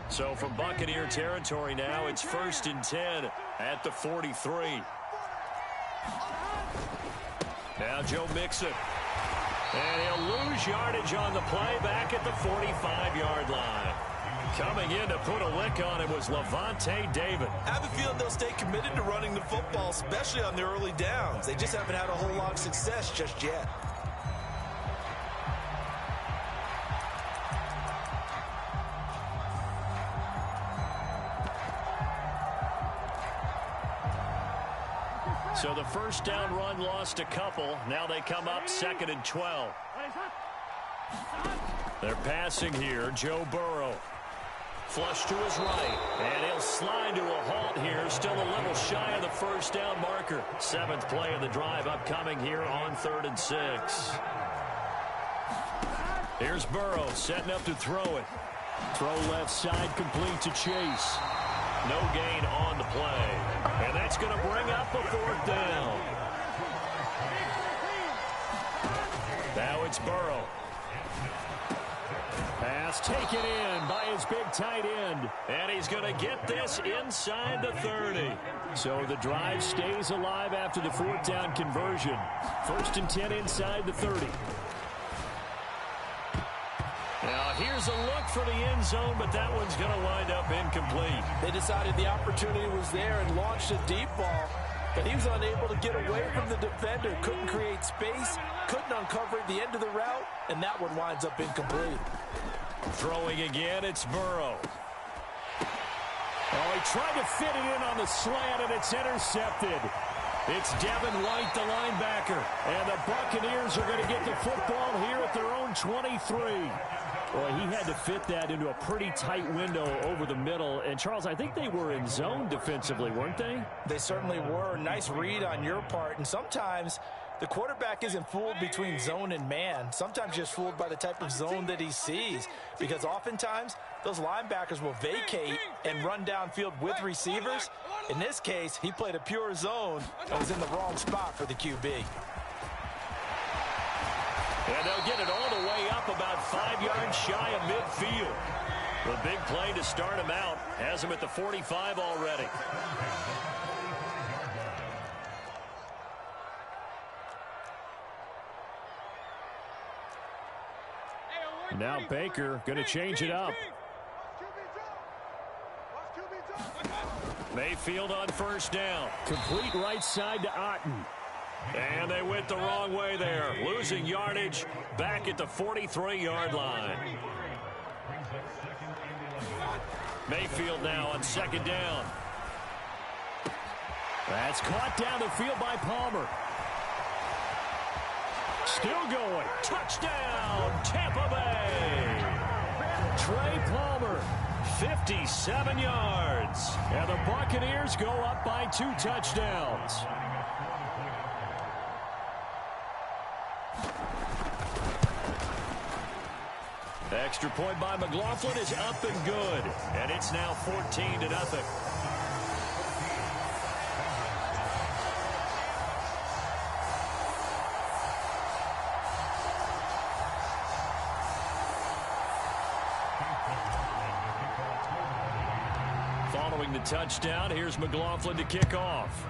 So from Buccaneer territory now, it's 1st and 10 at the 43. Now Joe Mixon. And he'll lose yardage on the play back at the 45-yard line. Coming in to put a lick on it was Levante David. I have a feeling they'll stay committed to running the football, especially on the early downs. They just haven't had a whole lot of success just yet. So the 1st down run lost a couple. Now they come up 2nd and 12. They're passing here. Joe Burrow. Flush to his right. And he'll slide to a halt here. Still a little shy of the 1st down marker. 7th play of the drive upcoming here on 3rd and 6. Here's Burrow setting up to throw it. Throw left side complete to Chase. No gain on the play. And that's going to bring up a 4th down. Now it's Burrow. Pass taken in by his big tight end. And he's going to get this inside the 30. So the drive stays alive after the 4th down conversion. 1st and 10 inside the 30. Now here's a look for the end zone, but that one's going to wind up incomplete. They decided the opportunity was there and launched a deep ball, but he was unable to get away from the defender, couldn't create space, couldn't uncover the end of the route, and that one winds up incomplete. Throwing again, it's Burrow. Oh, he tried to fit it in on the slant, and it's intercepted. It's Devin White, the linebacker, and the Buccaneers are going to get the football here at their own 23. Well, he had to fit that into a pretty tight window over the middle. And, Charles, I think they were in zone defensively, weren't they? They certainly were. Nice read on your part. And sometimes the quarterback isn't fooled between zone and man. Sometimes just fooled by the type of zone that he sees. Because oftentimes, those linebackers will vacate and run downfield with receivers. In this case, he played a pure zone and was in the wrong spot for the QB. And they'll get it all the way up about 5 yards shy of midfield. The big play to start him out has him at the 45 already. Now Baker going to change it up. Mayfield on first down. Complete right side to Otten. And they went the wrong way there. Losing yardage back at the 43-yard line. Mayfield now on second down. That's caught down the field by Palmer. Still going. Touchdown, Tampa Bay. Trey Palmer, 57 yards. And the Buccaneers go up by 2 touchdowns. Extra point by McLaughlin is up and good. And it's now 14-0. Following the touchdown, here's McLaughlin to kick off.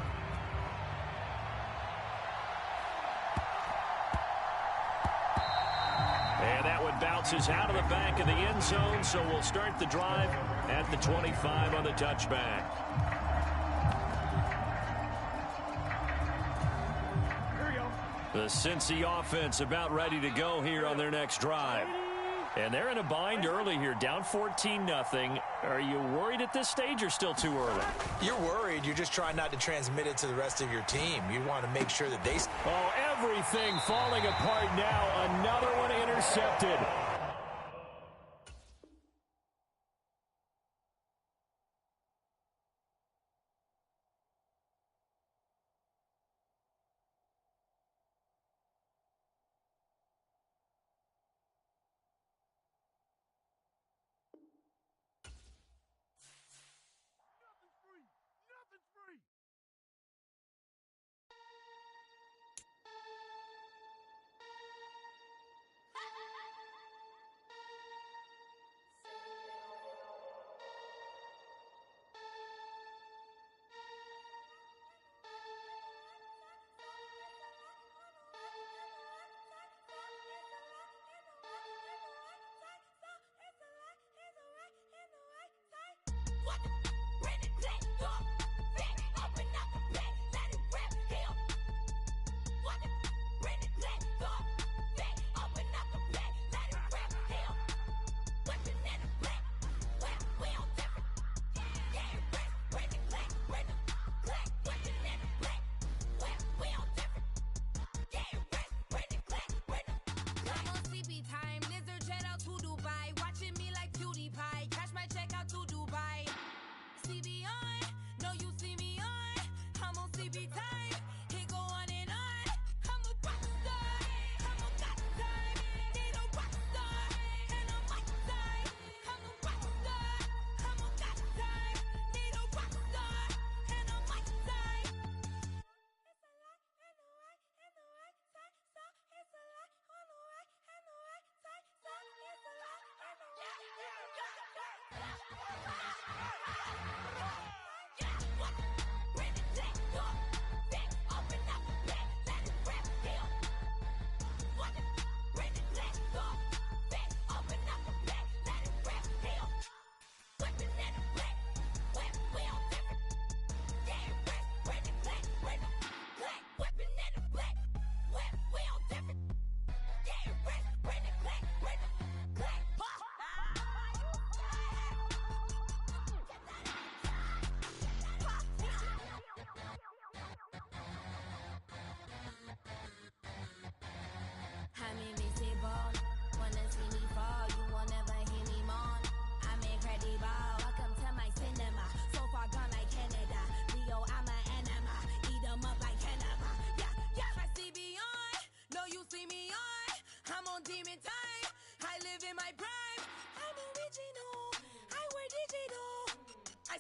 And that one bounces out of the back of the end zone, so we'll start the drive at the 25 on the touchback. The Cincy offense about ready to go here on their next drive. And they're in a bind early here, down 14-0. Are you worried at this stage or still too early? You're worried. You're just trying not to transmit it to the rest of your team. You want to make sure that they... Oh, everything falling apart now. Another one intercepted.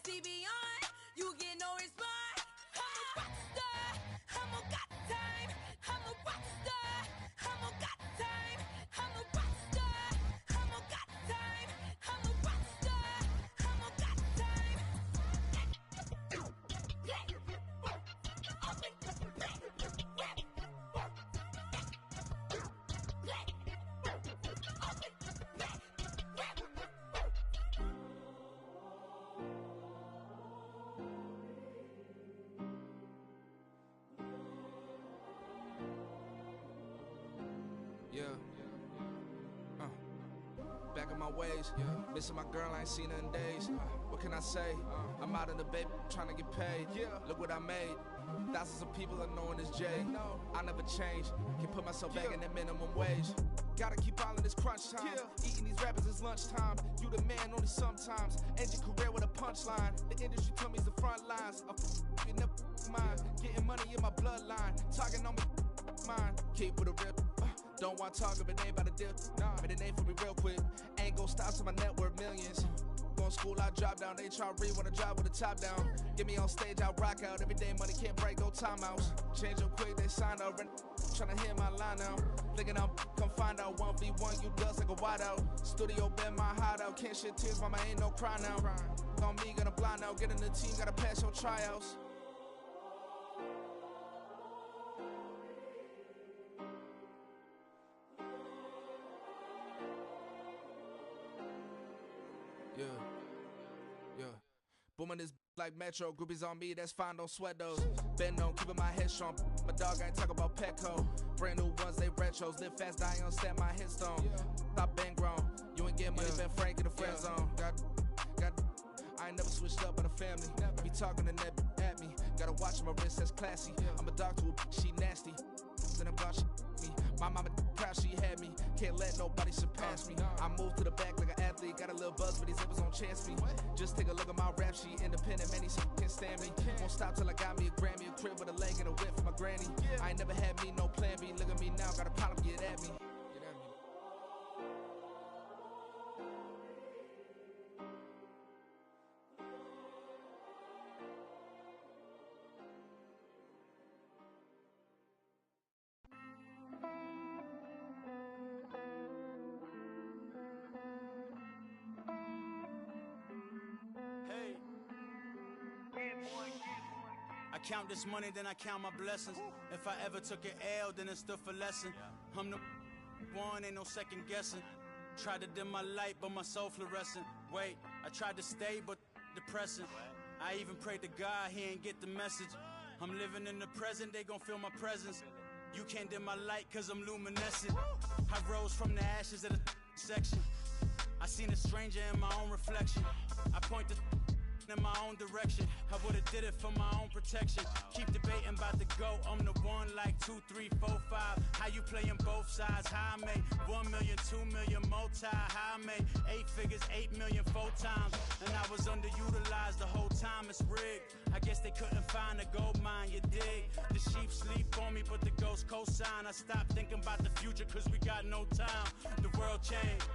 TV on, you get no response. I'm a rock star, I'm a got time. I'm a rock star, I'm a got time. I'm a rock star, I'm a got time. I'm a rock star, I'm a got time. Yeah. Back in my ways, missing my girl, I ain't seen her in days. What can I say? I'm out in the baby, trying to get paid. Look what I made. Thousands of people are knowing this Jay. I never change. Can put myself back in that minimum wage. Gotta keep all in this crunch time. Eating these rappers is lunchtime. You the man only sometimes. End your career with a punchline. The industry told me it's the front lines. You never mind. Getting money in my bloodline. Talking on me, mine. Keep with a real. Don't want to talk if it ain't about a deal. But it ain't for me real quick. Ain't gon' stop till my net worth millions. Going school, I drop down. They try read when I drive with the top down. Get me on stage, I rock out. Every day money can't break, no timeouts. Change up quick, they sign up. Tryna hear my line now. Thinking I'm come find out 1v1, you dust like a wideout. Studio been my hideout. Can't shed tears, mama ain't no cry now. On me, gonna blind out. Get in the team, gotta pass your tryouts. Yeah. Booming this like Metro. Groupies on me, that's fine, don't sweat those. Been on, keeping my head strong. My dog ain't talk about Petco. Brand new ones, they retros. Live fast, die on set, my headstone. Stop been grown. You ain't get money, been frank in the friend zone. I ain't never switched up on the family. Be talking to that at me. Gotta watch my wrist, that's classy. I'm a dog to a she nasty. Then I'm gone, she me. My mama proud she had me. Can't let nobody surpass me. I moved to the back like an athlete. Got a little buzz, but these zippers on chance me. Just take a look at my rap sheet. Independent, man, these can't stand me. Won't stop till I got me a Grammy, a crib with a leg and a whip for my granny. I ain't never had me no plan B. Look at me now, got a problem, get at me. I count this money, then I count my blessings. If I ever took an L, then it stood for lesson. I'm the one, ain't no second guessing. Tried to dim my light, but my soul fluorescent. Wait, I tried to stay, but depressing. I even prayed to God, he ain't get the message. I'm living in the present, they gon' feel my presence. You can't dim my light, cause I'm luminescent. I rose from the ashes of the section. I seen a stranger in my own reflection. I point the in my own direction. I would've did it for my own protection. Keep debating about the go. I'm the one like 2, 3, 4, 5. How you playing both sides? How I made 1 million, 2 million, multi. How I made 8 figures, 8 million 4 times. And I was underutilized the whole time. It's rigged. I guess they couldn't find a gold mine, you dig? The sheep sleep on me, but the ghost cosign. I stopped thinking about the future, cause we got no time. The world changed.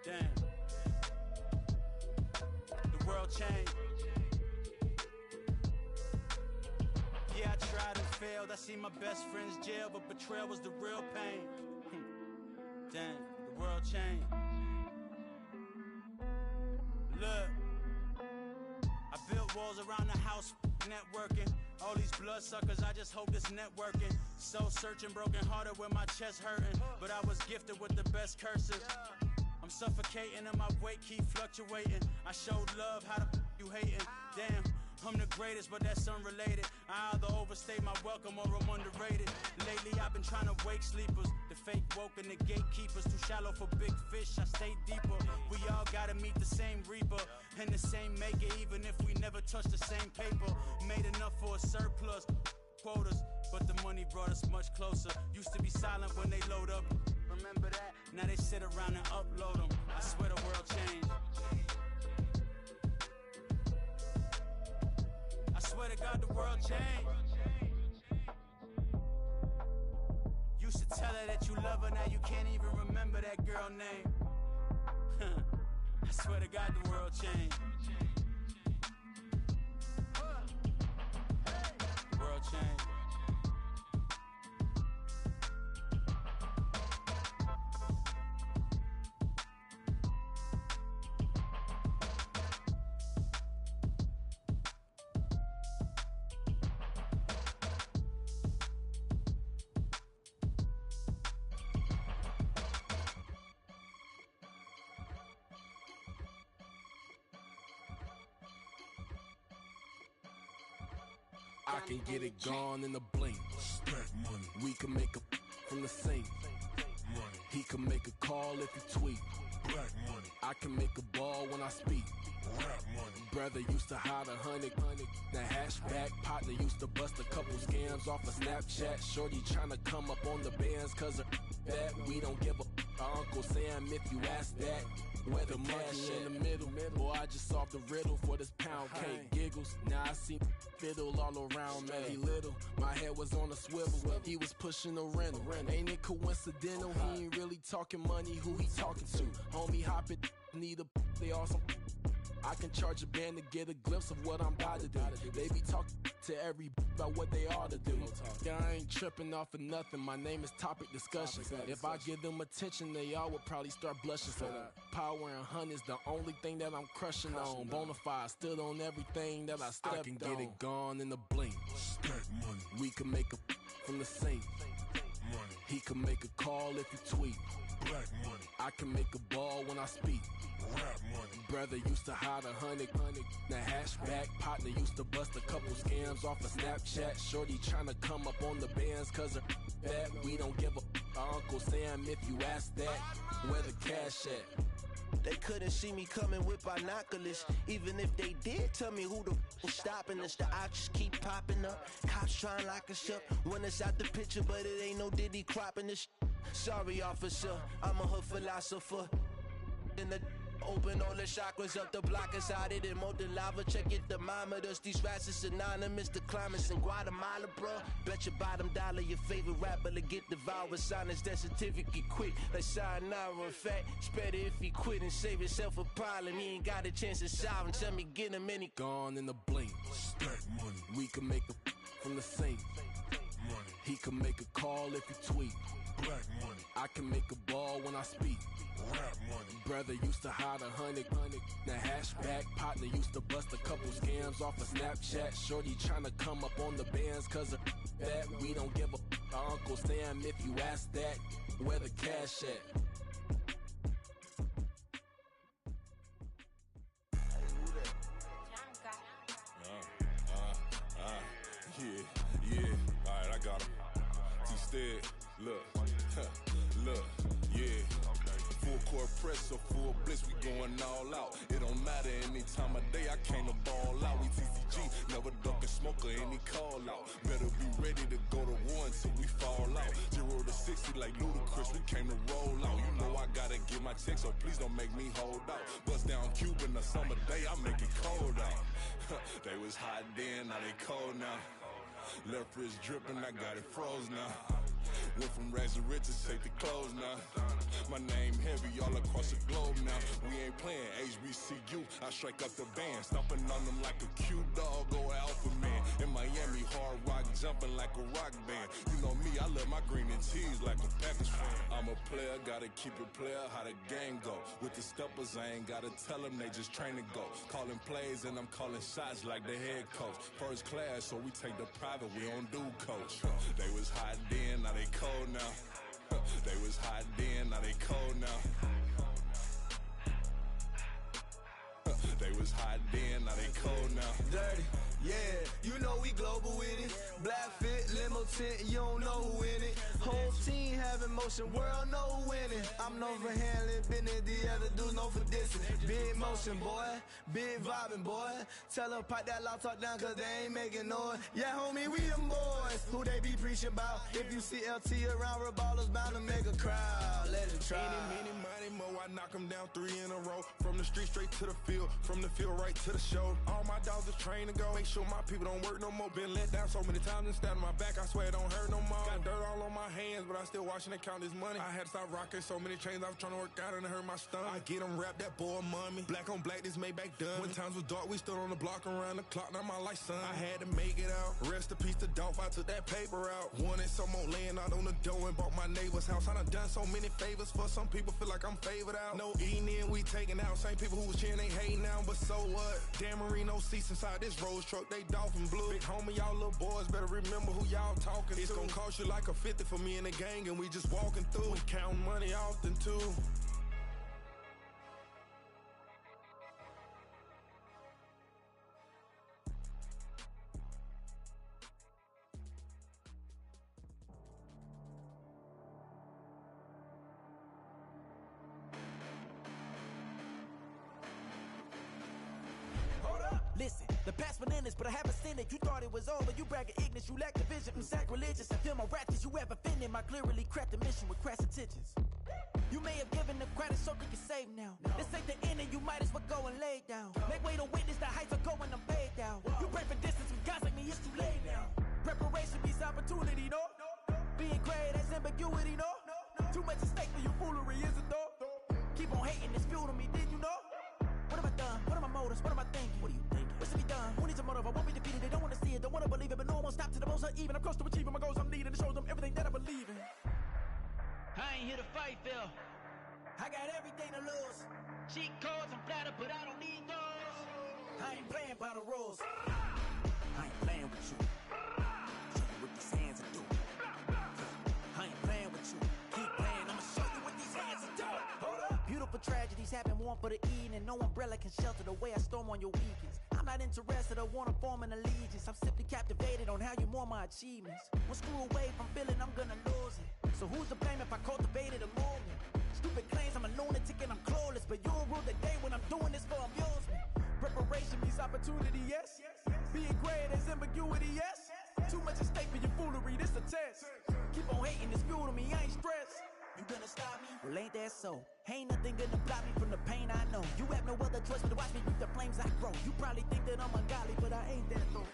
Damn. The world changed. Yeah, I tried and failed. I seen my best friends jail, but betrayal was the real pain. Damn, the world changed. Look, I built walls around the house, networking. All these bloodsuckers, I just hope this networking. Soul searching, broken hearted with my chest hurting. But I was gifted with the best cursive. I'm suffocating and my weight keep fluctuating. I showed love, how the you hating? Damn, I'm the greatest, but that's unrelated. I either overstay my welcome or I'm underrated. Lately I've been trying to wake sleepers. The fake woke and the gatekeepers. Too shallow for big fish, I stay deeper. We all gotta meet the same reaper and the same maker, even if we never touch the same paper. Made enough for a surplus quotas, but the money brought us much closer. Used to be silent when they load up. Remember that? Now they sit around and upload them. I swear the world changed. I swear to God the world changed. Used to tell her that you love her, now you can't even remember that girl name. I swear to God the world changed. I can get it gone in a blink. Stack money. We can make a from the sink. Money. He can make a call if he tweet. Black money. I can make a ball when I speak. Rap money. Brother used to hide 100. The hashback partner used to bust a couple scams off of Snapchat. Shorty tryna come up on the bands cause of that. We don't give a Uncle Sam if you ask that. Where the monkey in the middle. Boy, I just solved the riddle for this pound cake. Giggles, now I see fiddle all around me. He little, my head was on a swivel. He was pushing a rental. Ain't it coincidental? He ain't really talking money, who he talking to? Homie hopping, need a they awesome. I can charge a band to get a glimpse of what I'm about to do. They be talking to every about what they ought to do. Yeah, I ain't tripping off of nothing. My name is Topic Discussion. If I give them attention, they all would probably start blushing. So power and hunt is the only thing that I'm crushing on. Bonafide, stood on everything that I stepped on. I can get it gone in a blink. Stack money. We can make a from the sink. Money. He can make a call if he tweet. Black money. I can make a ball when I speak. Rap money. Brother used to hide 100. The hashback partner used to bust a couple scams off of Snapchat. Shorty tryna come up on the bands cause of that. We don't give a Uncle Sam if you ask that. Where the cash at? They couldn't see me coming with binoculars. Even if they did tell me who the was stopping us, the options keep popping up. Cops trying to lock us up when it's out the picture, but it ain't no Diddy cropping this. Sorry, officer, I'm a hood philosopher. In the open all the chakras up the block inside it and molten lava. Check your thermometers. These rats is synonymous to climates in Guatemala, bro. Bet your bottom dollar your favorite rapper to get devoured. Sign his death certificate quick. Like sayonara. In fact, it's better if he quit and save himself a problem. He ain't got a chance to solve and tell me get him any. Gone in a blink. Stack money. We can make a from the sink. Money. He can make a call if he tweet. Black money. I can make a ball when I speak. Rap money. Brother used to hide 100. The hashback partner used to bust a couple scams off of Snapchat. Shorty tryna come up on the bands cause of that. We don't give a Uncle Sam if you ask that. Where the cash at? Yeah, alright, I got him. T-Stead, look, yeah. Full court press or full blitz, we going all out. It don't matter any time of day, I came to ball out. We TCG, never ducking smoke or any call out. Better be ready to go to war until we fall out. 0 to 60 like Ludacris, we came to roll out. You know I gotta get my check, so please don't make me hold out. Bust down Cuban a summer day, I make it cold out. They was hot then, now they cold now. Left wrist dripping, I got it froze now. Went from rags to riches, take the clothes now. My name heavy all across the globe now. We ain't playing HBCU, I strike up the band. Stomping on them like a cute dog or alpha man. In Miami, hard rock jumping like a rock band. You know me, I love my green and tees like a Packers fan. I'm a player, gotta keep it player, how the game go. With the steppers, I ain't gotta tell them, they just train to go. Calling plays and I'm calling shots like the head coach. First class, so we take the private, we don't do coach. They was hot then, now they cold now. They was hot then, now they cold now. They was hot then, now they cold now. Dirty, yeah, you know we global with it. Black fit, limo tint, you don't know who in it. Whole team having motion, world know who winning. I'm known for handling business, the other dudes known for dissing. Big motion, boy, big vibing, boy. Tell them pipe that loud talk down, cause they ain't making noise. Yeah, homie, we them boys, who they be preaching about. If you see LT around, Reballers bound to make a crowd. Let it try. Any, money, mo, I knock them down 3 in a row. From the street straight to the field, from the field right to the show. All my dogs are trained to go. Make sure my people don't work no more. Been let down so many times and stabbed on my back, I swear it don't hurt no more. Got dirt all on my hands, but I still watching and count this money. I had to stop rocking so many chains, I was trying to work out and it hurt my stomach. I get them wrapped, that boy mommy. Black on black, this Maybach done. When times was dark, we stood on the block around the clock, now my life son. I had to make it out. Rest in peace to Dolph, I took that paper out. Wanted some more laying out on the door and bought my neighbor's house. I done done so many favors for some people, feel like I'm favored out. No eating in, we taking out. Same people who was cheering, they hating now, but so what? Dan Marino seats inside this Rolls truck, they dolphin blue. Big homie, y'all little boys better remember who y'all talking to. It's gonna cost you like a 50 for me and the gang, and we just walking through. We counting money often too. Listen, the past bananas, but I haven't seen it. You thought it was over, you bragging ignorance, you lack the vision. I'm sacrilegious, I feel my ratchets, you have offended my clearly cracked mission with crass intentions. You may have given the credit so you can save now. This ain't the end and you might as well go and lay down. Make way to witness the heights are going, I'm paid down. You pray for distance with guys like me, it's too late now. Preparation means opportunity, no? Being great has ambiguity, no? Too much at stake for your foolery, is it though? Keep on hating, it's fuel to me, did you know? What have I done? What are my motives? What am I thinking? What are you thinking? What's to be done? Who needs a motive? I won't be defeated. They don't want to see it, don't want to believe it, but no one won't stop to the most uneven. I'm close to achieving my goals. I'm needing to show them everything that I believe in. I ain't here to fight, Phil. I got everything to lose. Cheat codes, I'm flattered, but I don't need those. I ain't playing by the rules. I ain't playing with you. Show you what these hands are doing. I ain't playing with you. Keep playing, I'ma show you what these hands are doing. Hold up. Beautiful tragedies happen, one for the eating, and no umbrella can shelter the way I storm on your weekends. I'm not interested or wanna form an allegiance. I'm simply captivated on how you mourn my achievements. One screw away from feeling I'm gonna lose it. So who's to blame if I cultivated a movement? Stupid claims I'm a lunatic and I'm clueless, but you'll rule the day when I'm doing this for amusement. Preparation means opportunity, yes. Being great is ambiguity, yes. Too much at stake for your foolery, this a test. Keep on hating, it's fuel to me, I ain't stressed. You gonna stop me? Well, ain't that so? Ain't nothing gonna block me from the pain I know. You have no other choice but to watch me reap the flames I grow. You probably think that I'm ungodly, but I ain't that though.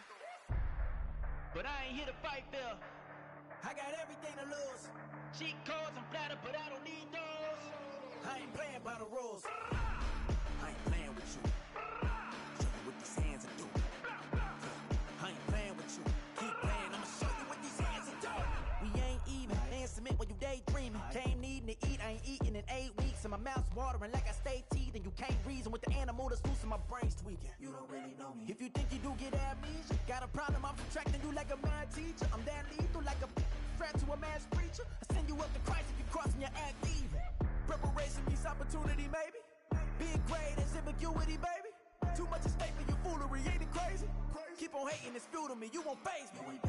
But I ain't here to fight, Phil. I got everything to lose. Cheat codes, I'm flattered, but I don't need those. I ain't playing by the rules. I ain't playing with you. Show you what these hands are doing. I ain't playing with you. Keep playing, I'ma show you what these hands are doing. We ain't even. Man, submit when you daydreaming. Came needing to eat, I ain't eating in 8 weeks. And my mouth's watering like I stay teeth. And you can't reason with the animal that's loose and my brain's tweaking. You don't really know me. If you think you do get amnesia, got a problem, I'm subtracting you like a mad teacher. I'm that lethal like a threat to a mass preacher. I send you up to Christ if you crossing your act even. Preparation means opportunity, maybe. Being great is ambiguity, baby. Too much at stake for your foolery, ain't it crazy? Keep on hating, it's fuel to me, you won't faze me.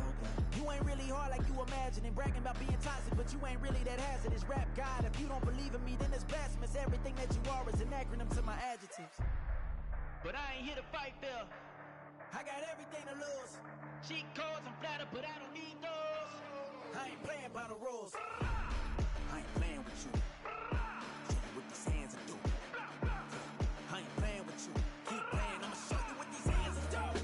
You ain't really hard like you imagining. Bragging about being toxic, but you ain't really that hazardous. Rap God, if you don't believe in me, then it's blasphemous. Everything that you are is an acronym to my adjectives. But I ain't here to fight, Phil. I got everything to lose. Cheat codes, I'm flattered, but I don't need those. I ain't playing by the rules. I ain't playing with you. Show you what these hands are doing. I ain't playing with you. Keep playing, I'ma show you what these hands are doing.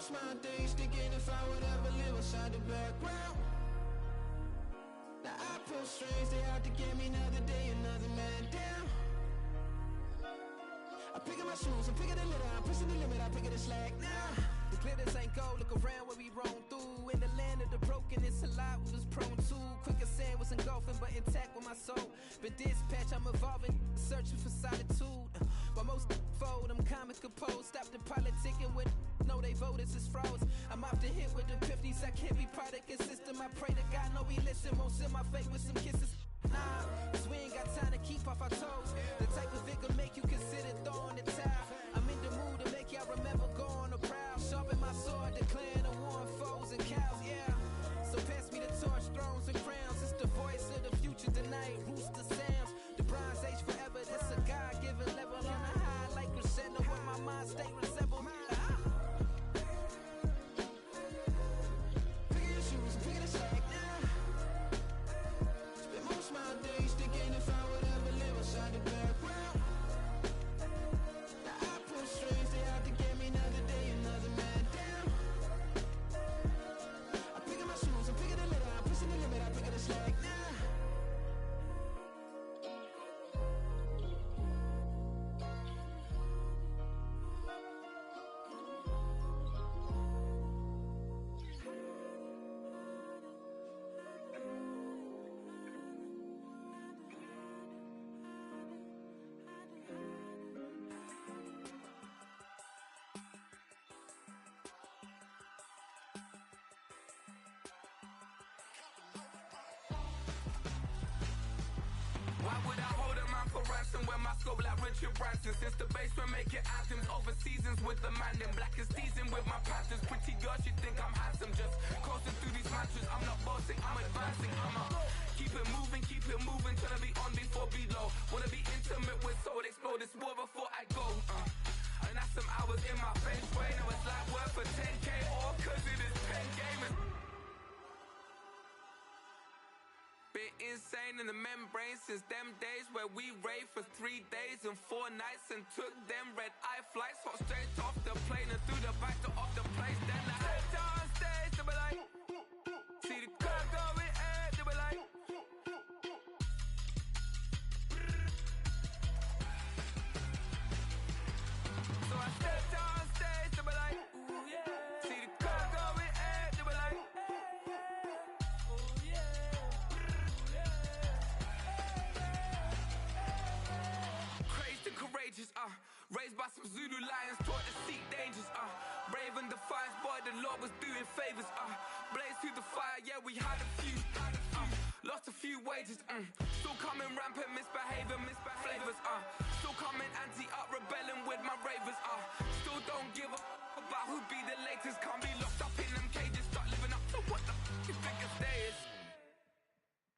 My days thinking if I would ever live inside the background. Now I feel strange, they out to get me another day, another man down. I'm picking my shoes, I'm picking the litter, I'm pushing the limit, I'm picking the slack now. The glitters ain't gold, look around where we roam through. In the land of the broken, it's a lot we was prone to. Quicker sand was engulfing, but intact with my soul. Been dispatched, I'm evolving, searching for solitude. While most fold, I'm comic composed. Stop the politicking with no, they voters is frauds. I'm often hit with the 50s, I can't be product and system. I pray to God, no, we listen. Won't send my fate with some kisses. Nah, cause we ain't got time to keep off our toes. The type of it can make you consider throwing the towel. I'm in the mood to make y'all remember going to proud. Sharpen my sword, declaring the war on foes and cows, yeah. So pass me the torch, thrones and crowns. It's the voice of the future tonight, rooster sounds. The Bronze Age forever, this a God-given level on a high like crescendo when my mind stay resembled. Why would I hold a man for ransom when my scope like Richard Branson? Since the base we're making anthems over seasons with the man in black is teasing with my patterns. Pretty girls, you think I'm handsome, just coasting through these matches. I'm not bossing, I'm advancing. Keep it moving, tryna be on before below. Wanna be intimate with soul, explore this war before I go. And that's some hours in my bench way. Now it's like work for 10K, all cause it is pen gaming. Bit insane in the membrane since them days where we raved for 3 days and 4 nights and took them red eye flights, hot straight off the plane and through the back door of the place. Then I stepped on stage, they were like, see the crowd going air, they were like, so I stepped on stage, they were like, ooh yeah, see the crowd going air, they were like, ooh yeah. Courageous, raised by some Zulu lions, taught to seek dangers, brave and defiant, boy, the Lord was doing favors, blaze through the fire, yeah, we had a few, lost a few wages, still coming rampant, misbehaving, flavors, still coming anti-up, rebelling with my ravers, still don't give a about who be the latest, can't be locked up in them cages, start living up to what the you think a day is.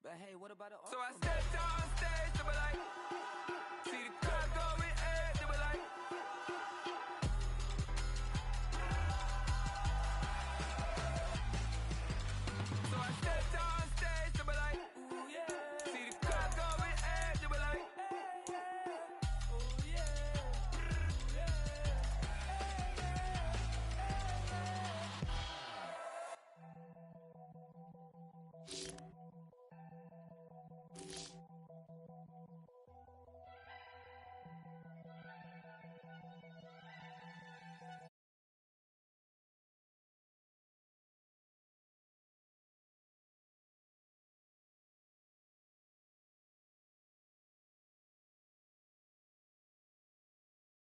But hey, what about it? So I stepped on stage, they were like, see the